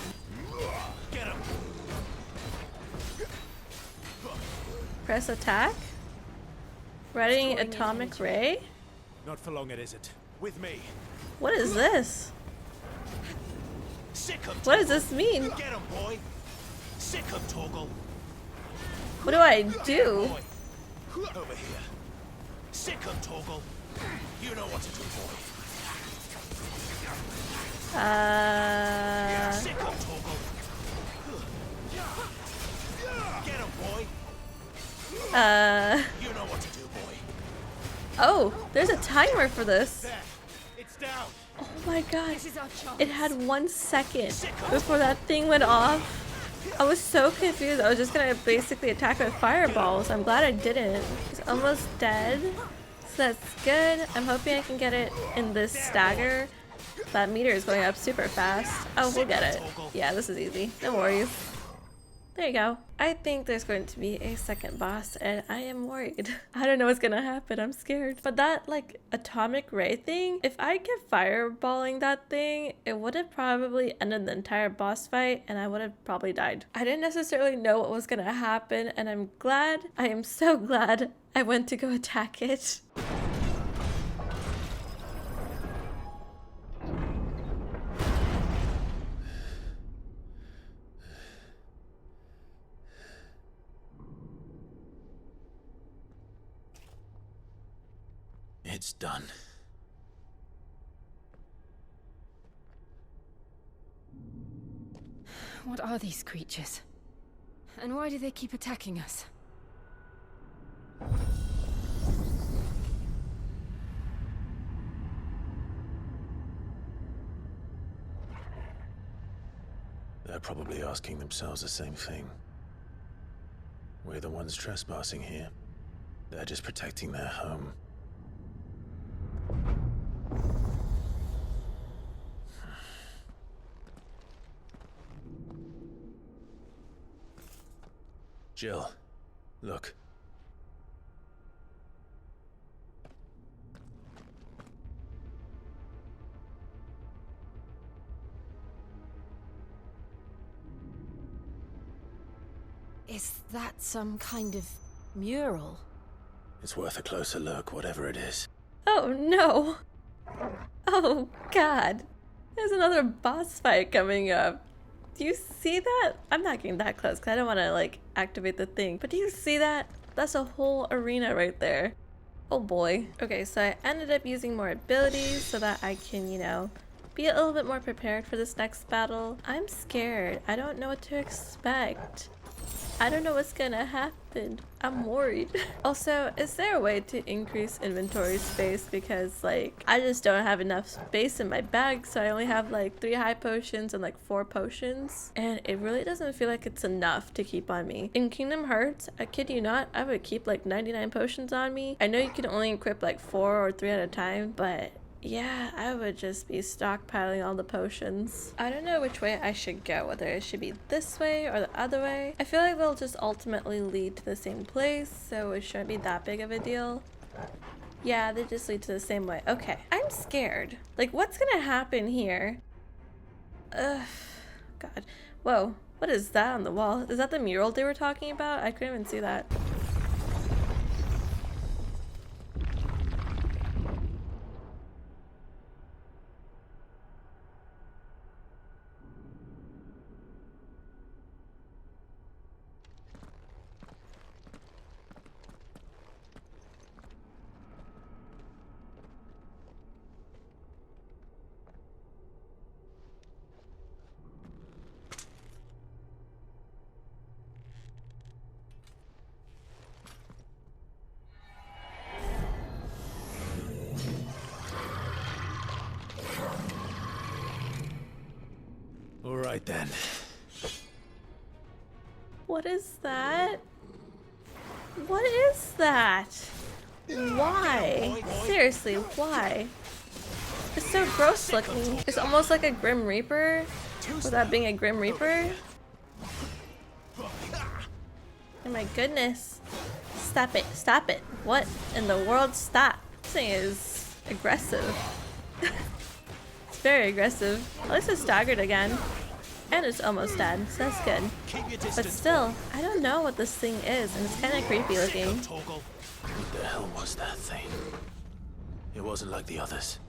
A: Press attack. Readying atomic ray?
L: Not for long, it isn't. With me.
A: What is this? What does this mean?
L: Get him, boy. Sick him, Toggle.
A: What do I do?
L: Over here. Sick him, Toggle. You know what to do, boy. Sick him, Toggle. Get him, boy. You know what to do, boy.
A: Oh, there's a timer for this.
L: There. It's down.
A: Oh my god. It had 1 second before that thing went off. I was so confused. I was just gonna basically attack with fireballs. I'm glad I didn't. It's almost dead. So that's good. I'm hoping I can get it in this stagger. That meter is going up super fast. Oh, we'll get it. Yeah, this is easy. No worries. There you go. I think there's going to be a second boss and I am worried. I don't know what's gonna happen. I'm scared. But that like atomic ray thing, if I kept fireballing that thing, it would have probably ended the entire boss fight and I would have probably died. I didn't necessarily know what was gonna happen and I am so glad I went to go attack it.
B: It's done.
F: What are these creatures? And why do they keep attacking us?
B: They're probably asking themselves the same thing. We're the ones trespassing here. They're just protecting their home. Jill, look.
G: Is that some kind of mural?
B: It's worth a closer look, whatever it is.
A: Oh no! Oh god! There's another boss fight coming up. Do you see that? I'm not getting that close because I don't want to like activate the thing. But do you see that? That's a whole arena right there. Oh boy. Okay, so I ended up using more abilities so that I can, you know, be a little bit more prepared for this next battle. I'm scared. I don't know what to expect. I don't know what's gonna happen. I'm worried. Also, is there a way to increase inventory space? Because like, I just don't have enough space in my bag, so I only have like 3 high potions and like 4 potions. And it really doesn't feel like it's enough to keep on me. In Kingdom Hearts, I kid you not, I would keep like 99 potions on me. I know you can only equip like 4 or 3 at a time, but yeah, I would just be stockpiling all the potions. I don't know which way I should go, whether it should be this way or the other way. I feel like they'll just ultimately lead to the same place, so it shouldn't be that big of a deal. Yeah, they just lead to the same way. Okay, I'm scared. Like, what's gonna happen here? Ugh, God. Whoa, what is that on the wall? Is that the mural they were talking about? I couldn't even see that.
B: All right then.
A: What is that? What is that? Why? Seriously, why? It's so gross looking. It's almost like a Grim Reaper without being a Grim Reaper. Oh my goodness. Stop it. Stop it. What in the world? Stop. This thing is aggressive. It's very aggressive. At least it's staggered again. And it's almost dead, so that's good. But still, I don't know what this thing is, and it's kind of creepy looking.
B: What the hell was that thing? It wasn't like the others.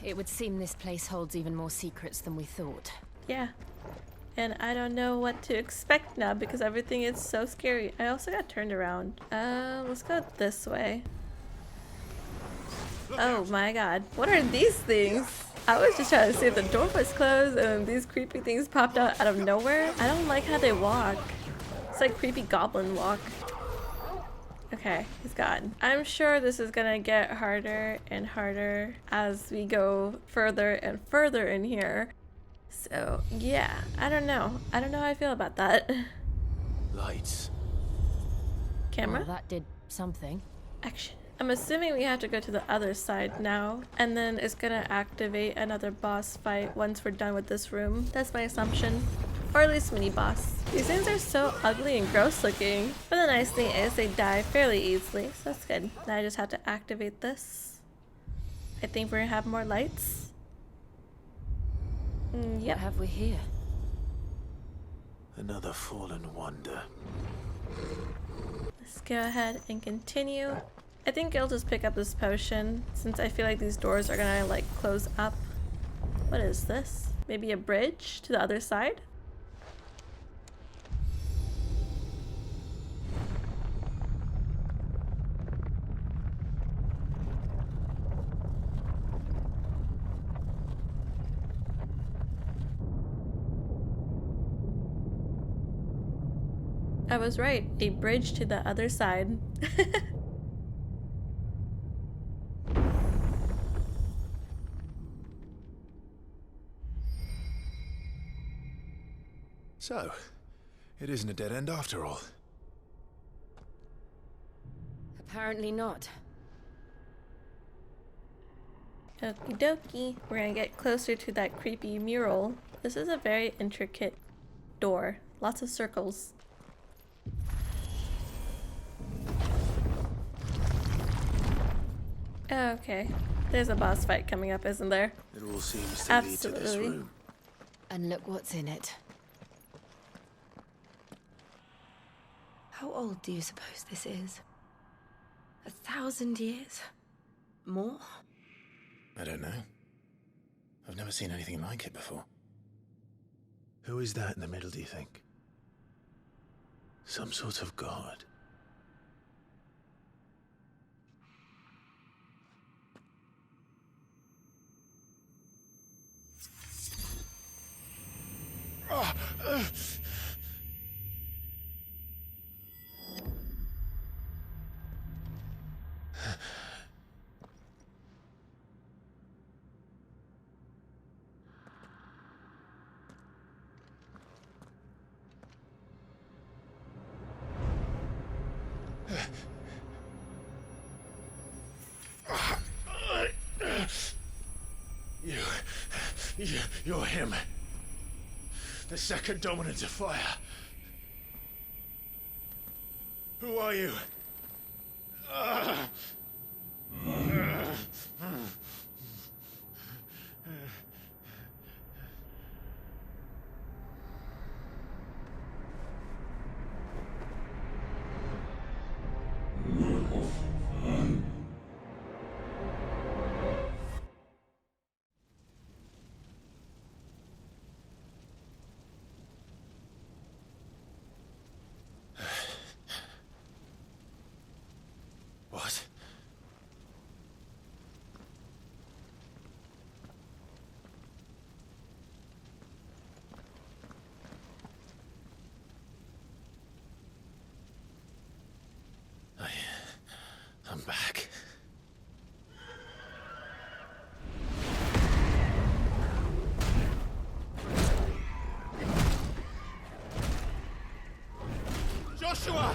G: It would seem this place holds even more secrets than we thought.
A: Yeah. And I don't know what to expect now because everything is so scary. I also got turned around. Let's go this way. Oh my god. What are these things? I was just trying to see if the door was closed and these creepy things popped out of nowhere. I don't like how they walk. It's like creepy goblin walk. Okay, he's gone. I'm sure this is gonna get harder and harder as we go further and further in here. So yeah, I don't know. I don't know how I feel about that.
B: Lights.
A: Camera?
G: Well, that did something.
A: Action. I'm assuming we have to go to the other side now, and then it's gonna activate another boss fight once we're done with this room. That's my assumption. Or at least mini boss. These things are so ugly and gross looking. But the nice thing is they die fairly easily, so that's good. Now I just have to activate this. I think we're gonna have more lights. Yep.
G: What have we here?
B: Another fallen wonder.
A: Let's go ahead and continue. I think I'll just pick up this potion since I feel like these doors are gonna like close up. What is this? Maybe a bridge to the other side? I was right, a bridge to the other side.
L: So, it isn't a dead end after all.
C: Apparently not.
A: Okie dokie. We're gonna get closer to that creepy mural. This is a very intricate door. Lots of circles. Okay. There's a boss fight coming up, isn't there?
B: It all seems to lead to this
A: Absolutely.
B: room.
G: And look what's in it.
C: How old do you suppose this is? 1,000 years? More?
B: I don't know. I've never seen anything like it before. Who is that in the middle, do you think? Some sort of god? You're him. The second dominant of fire. Who are you? What? I'm back. Joshua!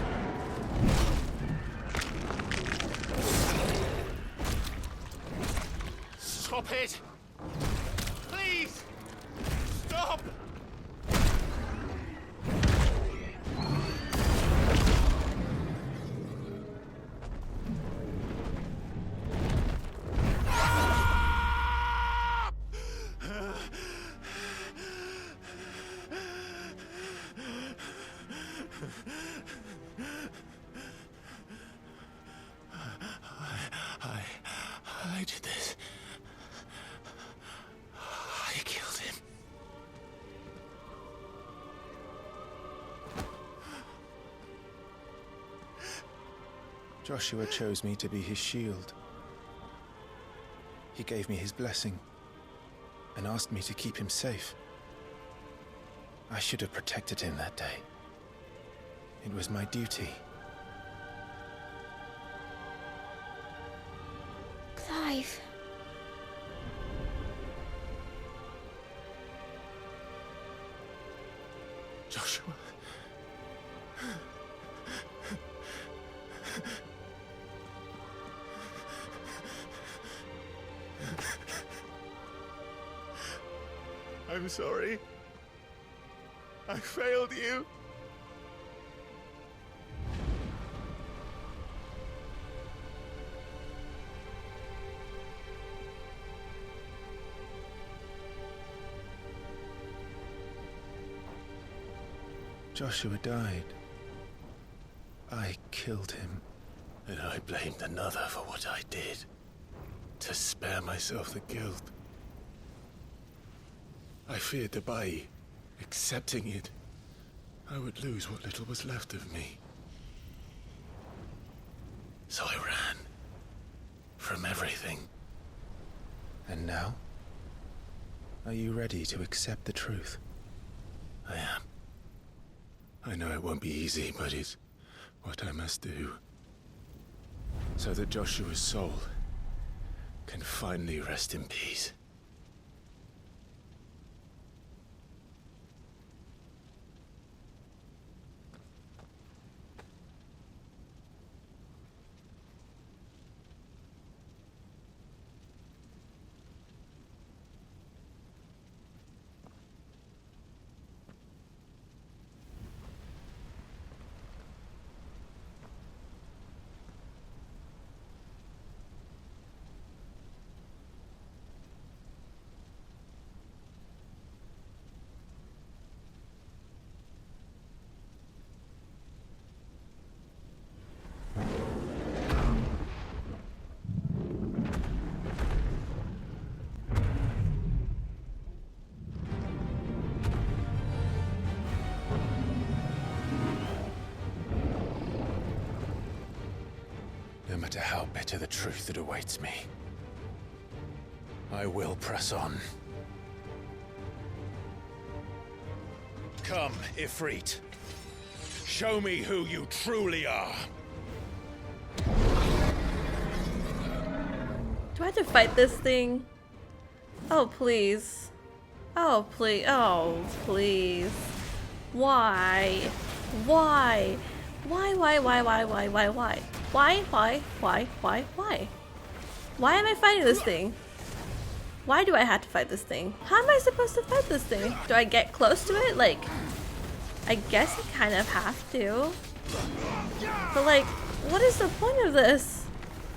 B: Stop it! Please! Stop! I did this. I killed him. Joshua chose me to be his shield. He gave me his blessing and asked me to keep him safe. I should have protected him that day. It was my duty.
M: Clive.
B: Joshua. I'm sorry. I failed you. Joshua died. I killed him. And I blamed another for what I did. To spare myself the guilt. I feared that by accepting it, I would lose what little was left of me. So I ran. From everything. And now? Are you ready to accept the truth? I am. I know it won't be easy, but it's what I must do. So that Joshua's soul can finally rest in peace. matter how bitter the truth that awaits me, I will press on. Come, Ifrit. Show me who you truly are.
A: Do I have to fight this thing? Oh, please. Oh, please. Oh, please. Why? Why? Why? Why am I fighting this thing? Why do I have to fight this thing? How am I supposed to fight this thing? Do I get close to it? Like, I guess I kind of have to. But like, what is the point of this?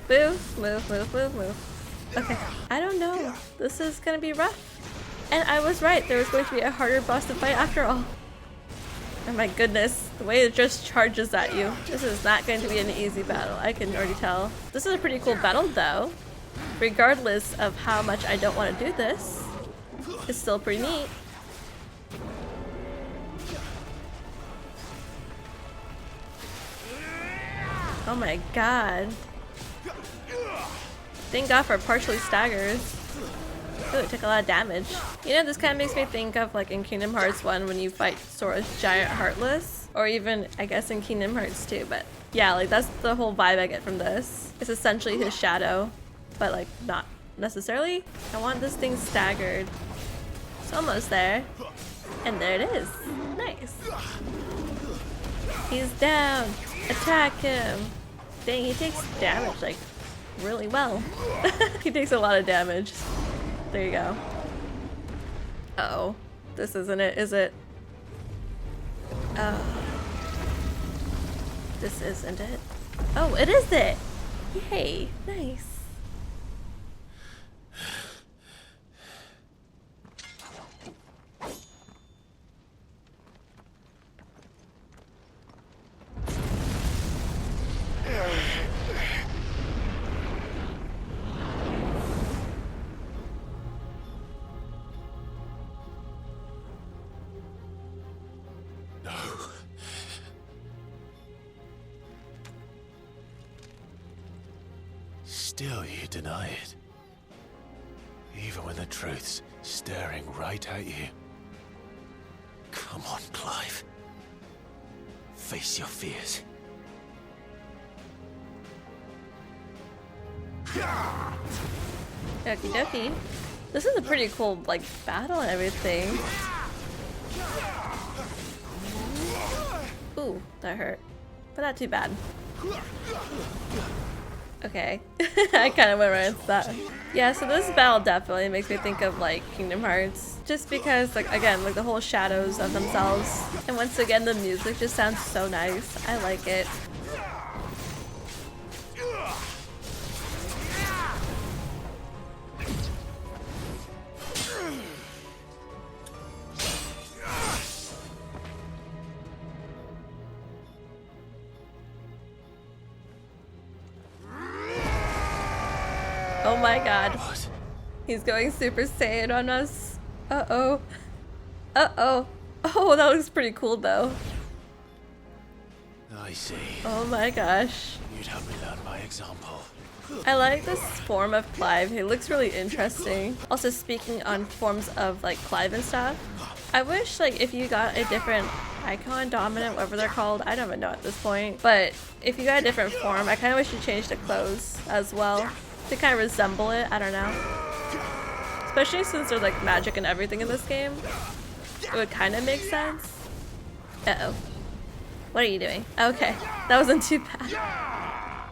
A: Move, move, move, move, move. Okay, I don't know. This is gonna be rough. And I was right, there was going to be a harder boss to fight after all. Oh my goodness, the way it just charges at you. This is not going to be an easy battle, I can already tell. This is a pretty cool battle though. Regardless of how much I don't want to do this, it's still pretty neat. Oh my god. Thank god for partially staggers. Ooh, it took a lot of damage. You know, this kind of makes me think of like in Kingdom Hearts 1 when you fight Sora's giant Heartless. Or even, I guess, in Kingdom Hearts 2. But yeah, like that's the whole vibe I get from this. It's essentially his shadow. But like, not necessarily. I want this thing staggered. It's almost there. And there it is. Nice. He's down. Attack him. Dang, he takes damage like really well. He takes a lot of damage. There you go. Uh-oh. This isn't it, is it? This isn't it. Oh, it is it! Yay, nice.
B: Still you deny it. Even when the truth's staring right at you. Come on, Clive. Face your fears.
A: Okie dokie. This is a pretty cool, like, battle and everything. Ooh, that hurt. But not too bad. Okay. I kind of went right into that. Yeah, so this battle definitely makes me think of, like, Kingdom Hearts. Just because, like, again, like, the whole shadows of themselves. And once again, the music just sounds so nice. I like it. Oh my god.
B: What?
A: He's going Super Saiyan on us. Uh-oh. Uh-oh. Oh, that looks pretty cool though.
B: I see.
A: Oh my gosh.
B: You'd help me learn by example.
A: I like this form of Clive. He looks really interesting. Also, speaking on forms of like Clive and stuff, I wish like if you got a different icon, dominant, whatever they're called, I don't even know at this point, but if you got a different form, I kind of wish you changed the clothes as well to kind of resemble it. I don't know. Especially since there's like magic and everything in this game, it would kind of make sense. Uh-oh. What are you doing? Okay, that wasn't too bad.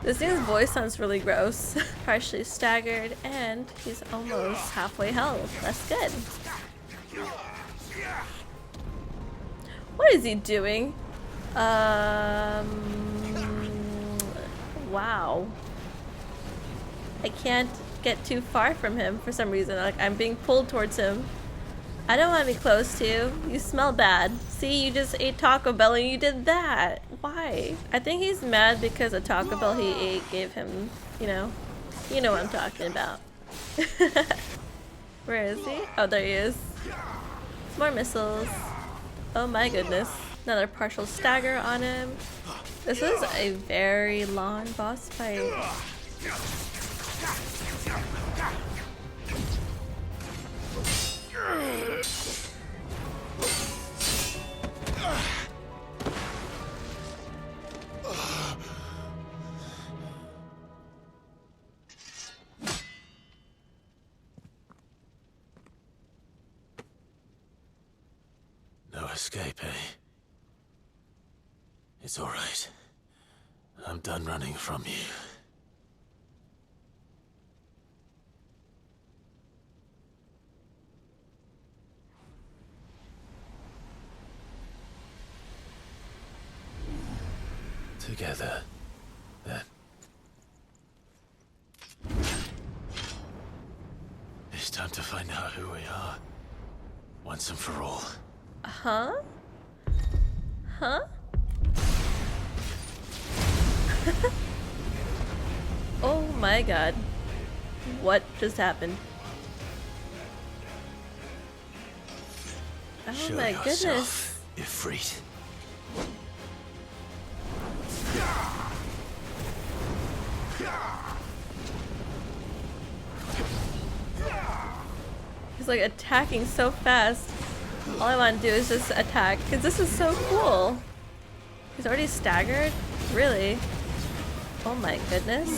A: This thing's voice sounds really gross. Partially staggered, and he's almost halfway health. That's good. What is he doing? Wow. I can't get too far from him for some reason. Like, I'm being pulled towards him. I don't want to be close to you. You smell bad. See, you just ate Taco Bell and you did that. Why? I think he's mad because a Taco Bell he ate gave him, you know what I'm talking about. Where is he? Oh, there he is. More missiles. Oh my goodness. Another partial stagger on him. This was a very long boss fight.
B: No escape, eh? It's all right. I'm done running from you. Together, then. It's time to find out who we are, once and for all.
A: Huh? Huh? Oh my god. What just happened? Oh
B: Show
A: my
B: yourself,
A: goodness.
B: Ifrit.
A: He's like attacking so fast. All I want to do is just attack, because this is so cool. He's already staggered? Really? Oh my goodness.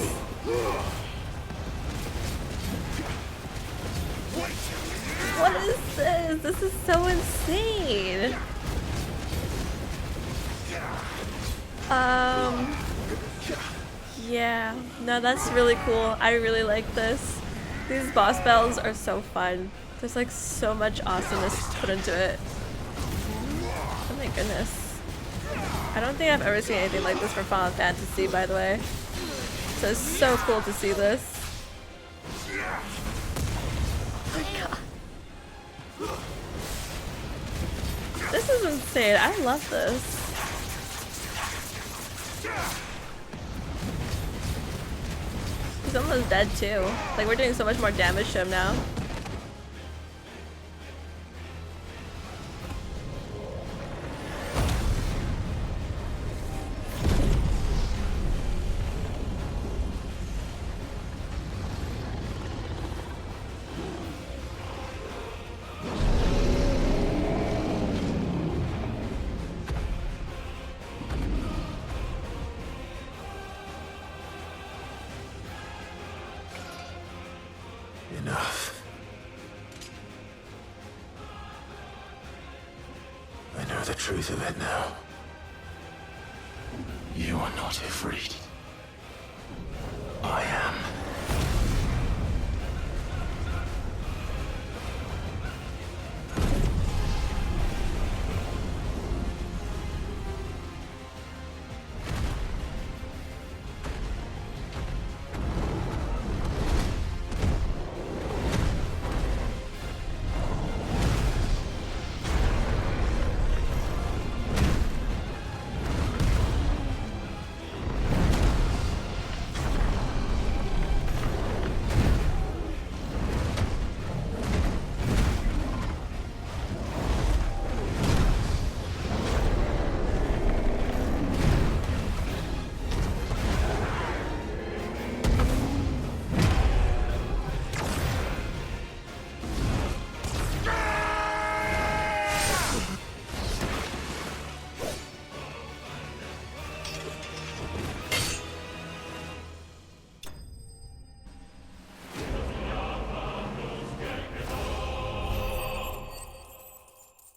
A: What is this? This is so insane. Yeah. No, that's really cool. I really like this. These boss battles are so fun. There's like so much awesomeness put into it. Oh my goodness. I don't think I've ever seen anything like this for Final Fantasy, by the way. So it's so cool to see this. Oh my god. This is insane. I love this. He's almost dead too. Like, we're doing so much more damage to him now.
B: Enough. I know the truth of it now. You are not Ifrit. I am.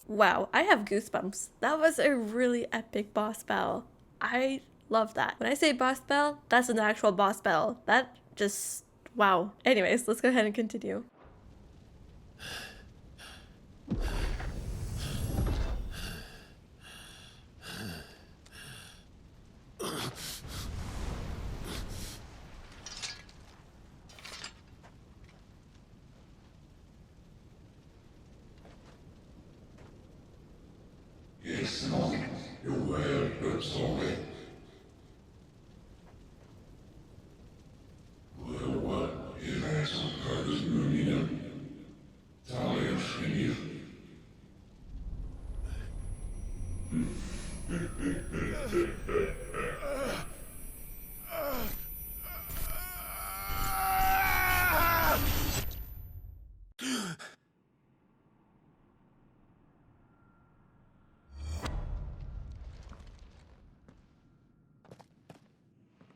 A: Wow, I have goosebumps. That was a really epic boss battle. I love that. When I say boss battle, that's an actual boss battle. That just, wow. Anyways, let's go ahead and continue.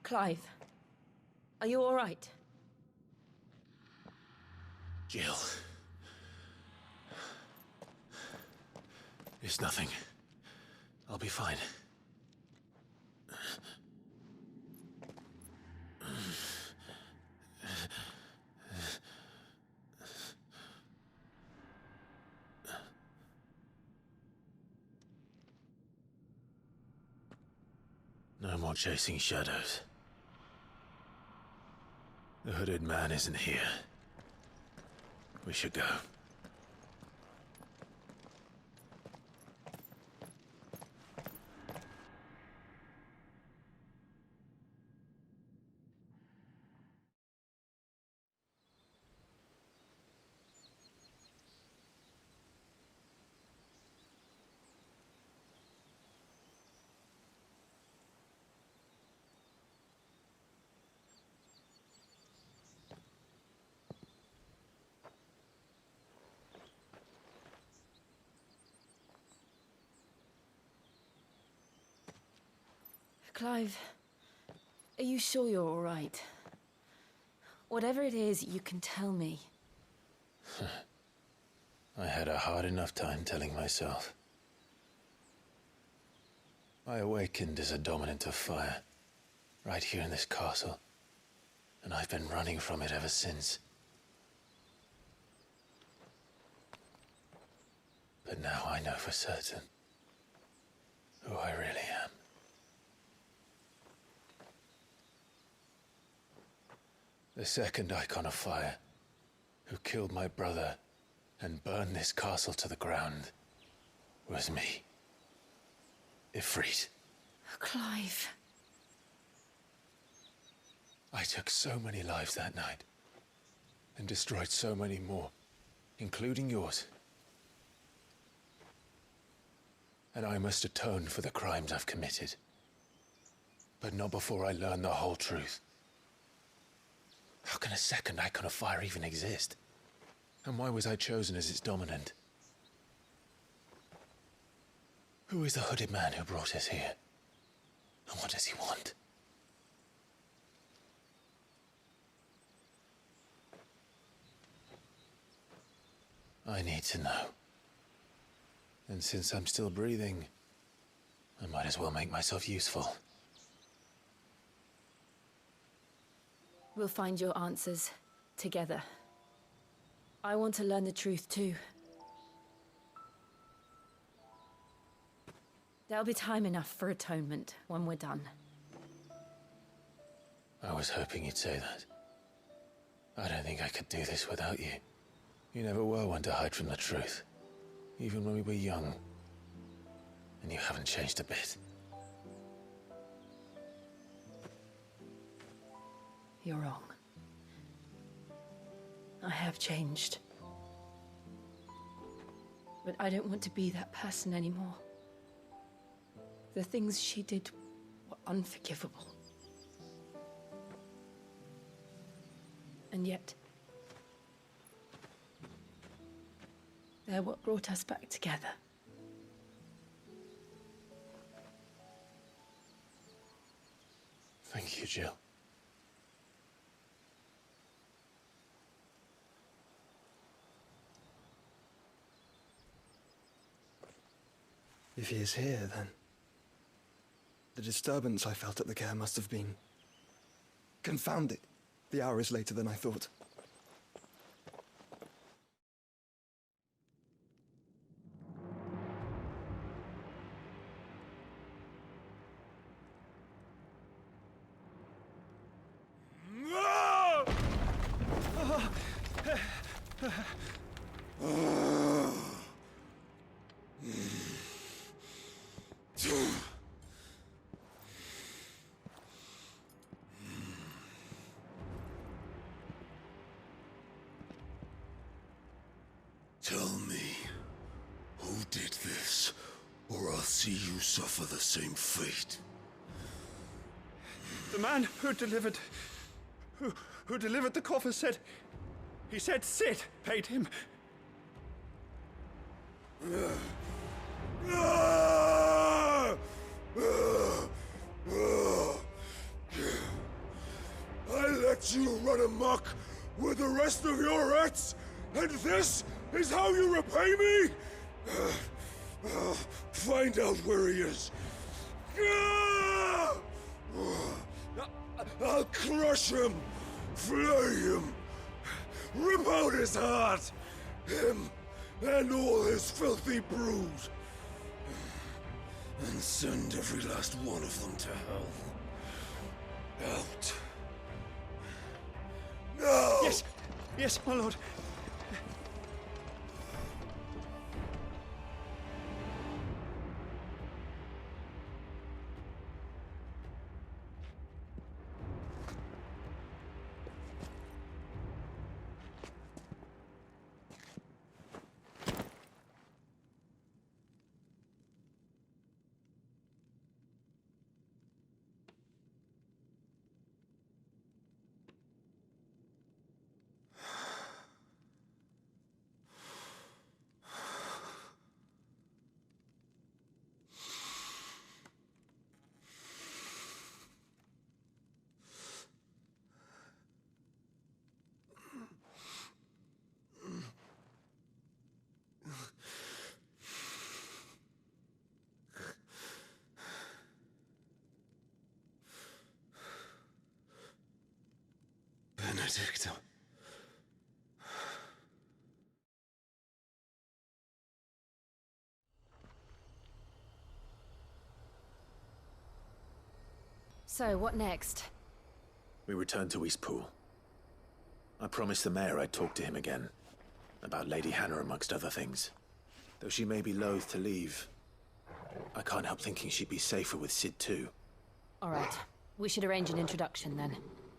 C: Clive, are you all right?
B: Jill. It's nothing. I'll be fine. No more chasing shadows. The hooded man isn't here. We should go.
C: Clive, are you sure you're all right? Whatever it is, you can tell me.
B: I had a hard enough time telling myself. I awakened as a dominant of fire, right here in this castle, and I've been running from it ever since. But now I know for certain who I really am. The second icon of fire, who killed my brother and burned this castle to the ground, was me. Ifrit.
C: Clive.
B: I took so many lives that night, and destroyed so many more, including yours. And I must atone for the crimes I've committed. But not before I learn the whole truth. How can a second icon of fire even exist? And why was I chosen as its dominant? Who is the hooded man who brought us here? And what does he want? I need to know. And since I'm still breathing, I might as well make myself useful.
C: We'll find your answers together. I want to learn the truth too. There'll be time enough for atonement when we're done.
B: I was hoping you'd say that. I don't think I could do this without you. You never were one to hide from the truth, even when we were young. And you haven't changed a bit.
C: You're wrong. I have changed. But I don't want to be that person anymore. The things she did were unforgivable. And yet, they're what brought us back together.
B: Thank you, Jill.
M: If he is here, then the disturbance I felt at the care must have been confounded. The hour is later than I thought.
L: Tell me, who did this, or I'll see you suffer the same fate.
M: The man who delivered the coffer said, he said Sid paid him.
L: let you run amok with the rest of your rats, and this is how you repay me? Find out where he is. I'll crush him, flay him, rip out his heart, him and all his filthy brood, and send every last one of them to hell. Out. No!
M: Yes! Yes, my lord.
L: Benedicta.
G: So, what next?
B: We return to Eastpool. I promised the mayor I'd talk to him again. About Lady Hannah, amongst other things. Though she may be loath to leave, I can't help thinking she'd be safer with Sid too.
G: Alright, we should arrange an introduction then.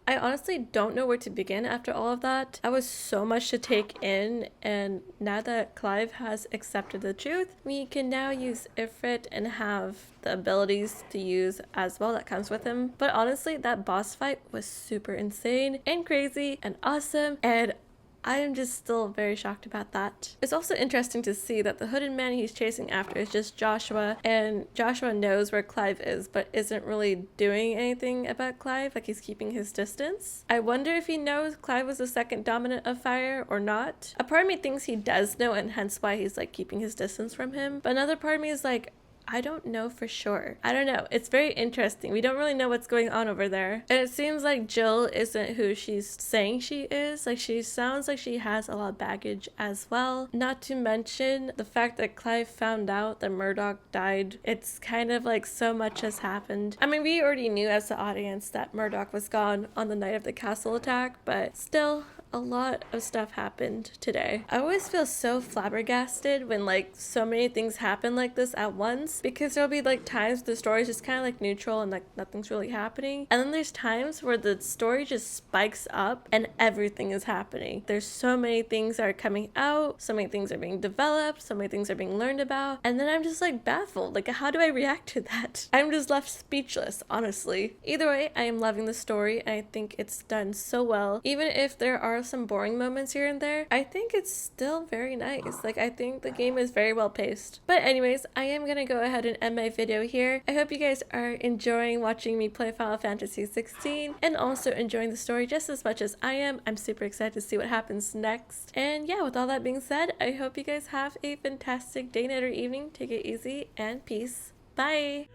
A: I honestly don't know where to begin after all of that. That was so much to take in, and now that Clive has accepted the truth, we can now use Ifrit and have the abilities to use as well that comes with him. But honestly, that boss fight was super insane and crazy and awesome, and I am just still very shocked about that. It's also interesting to see that the hooded man he's chasing after is just Joshua, and Joshua knows where Clive is but isn't really doing anything about Clive, like he's keeping his distance. I wonder if he knows Clive was the second dominant of fire or not. A part of me thinks he does know, and hence why he's like keeping his distance from him, but another part of me is like, I don't know for sure. I don't know. It's very interesting. We don't really know what's going on over there. And it seems like Jill isn't who she's saying she is. Like, she sounds like she has a lot of baggage as well. Not to mention the fact that Clive found out that Murdoch died. It's kind of like so much has happened. I mean, we already knew as the audience that Murdoch was gone on the night of the castle attack, but still, a lot of stuff happened today. I always feel so flabbergasted when like so many things happen like this at once, because there'll be like times the story's just kind of like neutral and like nothing's really happening, and then there's times where the story just spikes up and everything is happening. There's so many things that are coming out, so many things are being developed, so many things are being learned about, and then I'm just like baffled. Like, how do I react to that? I'm just left speechless, honestly. Either way, I am loving the story, and I think it's done so well. Even if there are some boring moments here and there, I think it's still very nice. Like, I think the game is very well paced. But anyways, I am gonna go ahead and end my video here. I hope you guys are enjoying watching me play Final Fantasy XVI and also enjoying the story just as much as I am. I'm super excited to see what happens next. And yeah, with all that being said, I hope you guys have a fantastic day, night, or evening. Take it easy and peace. Bye!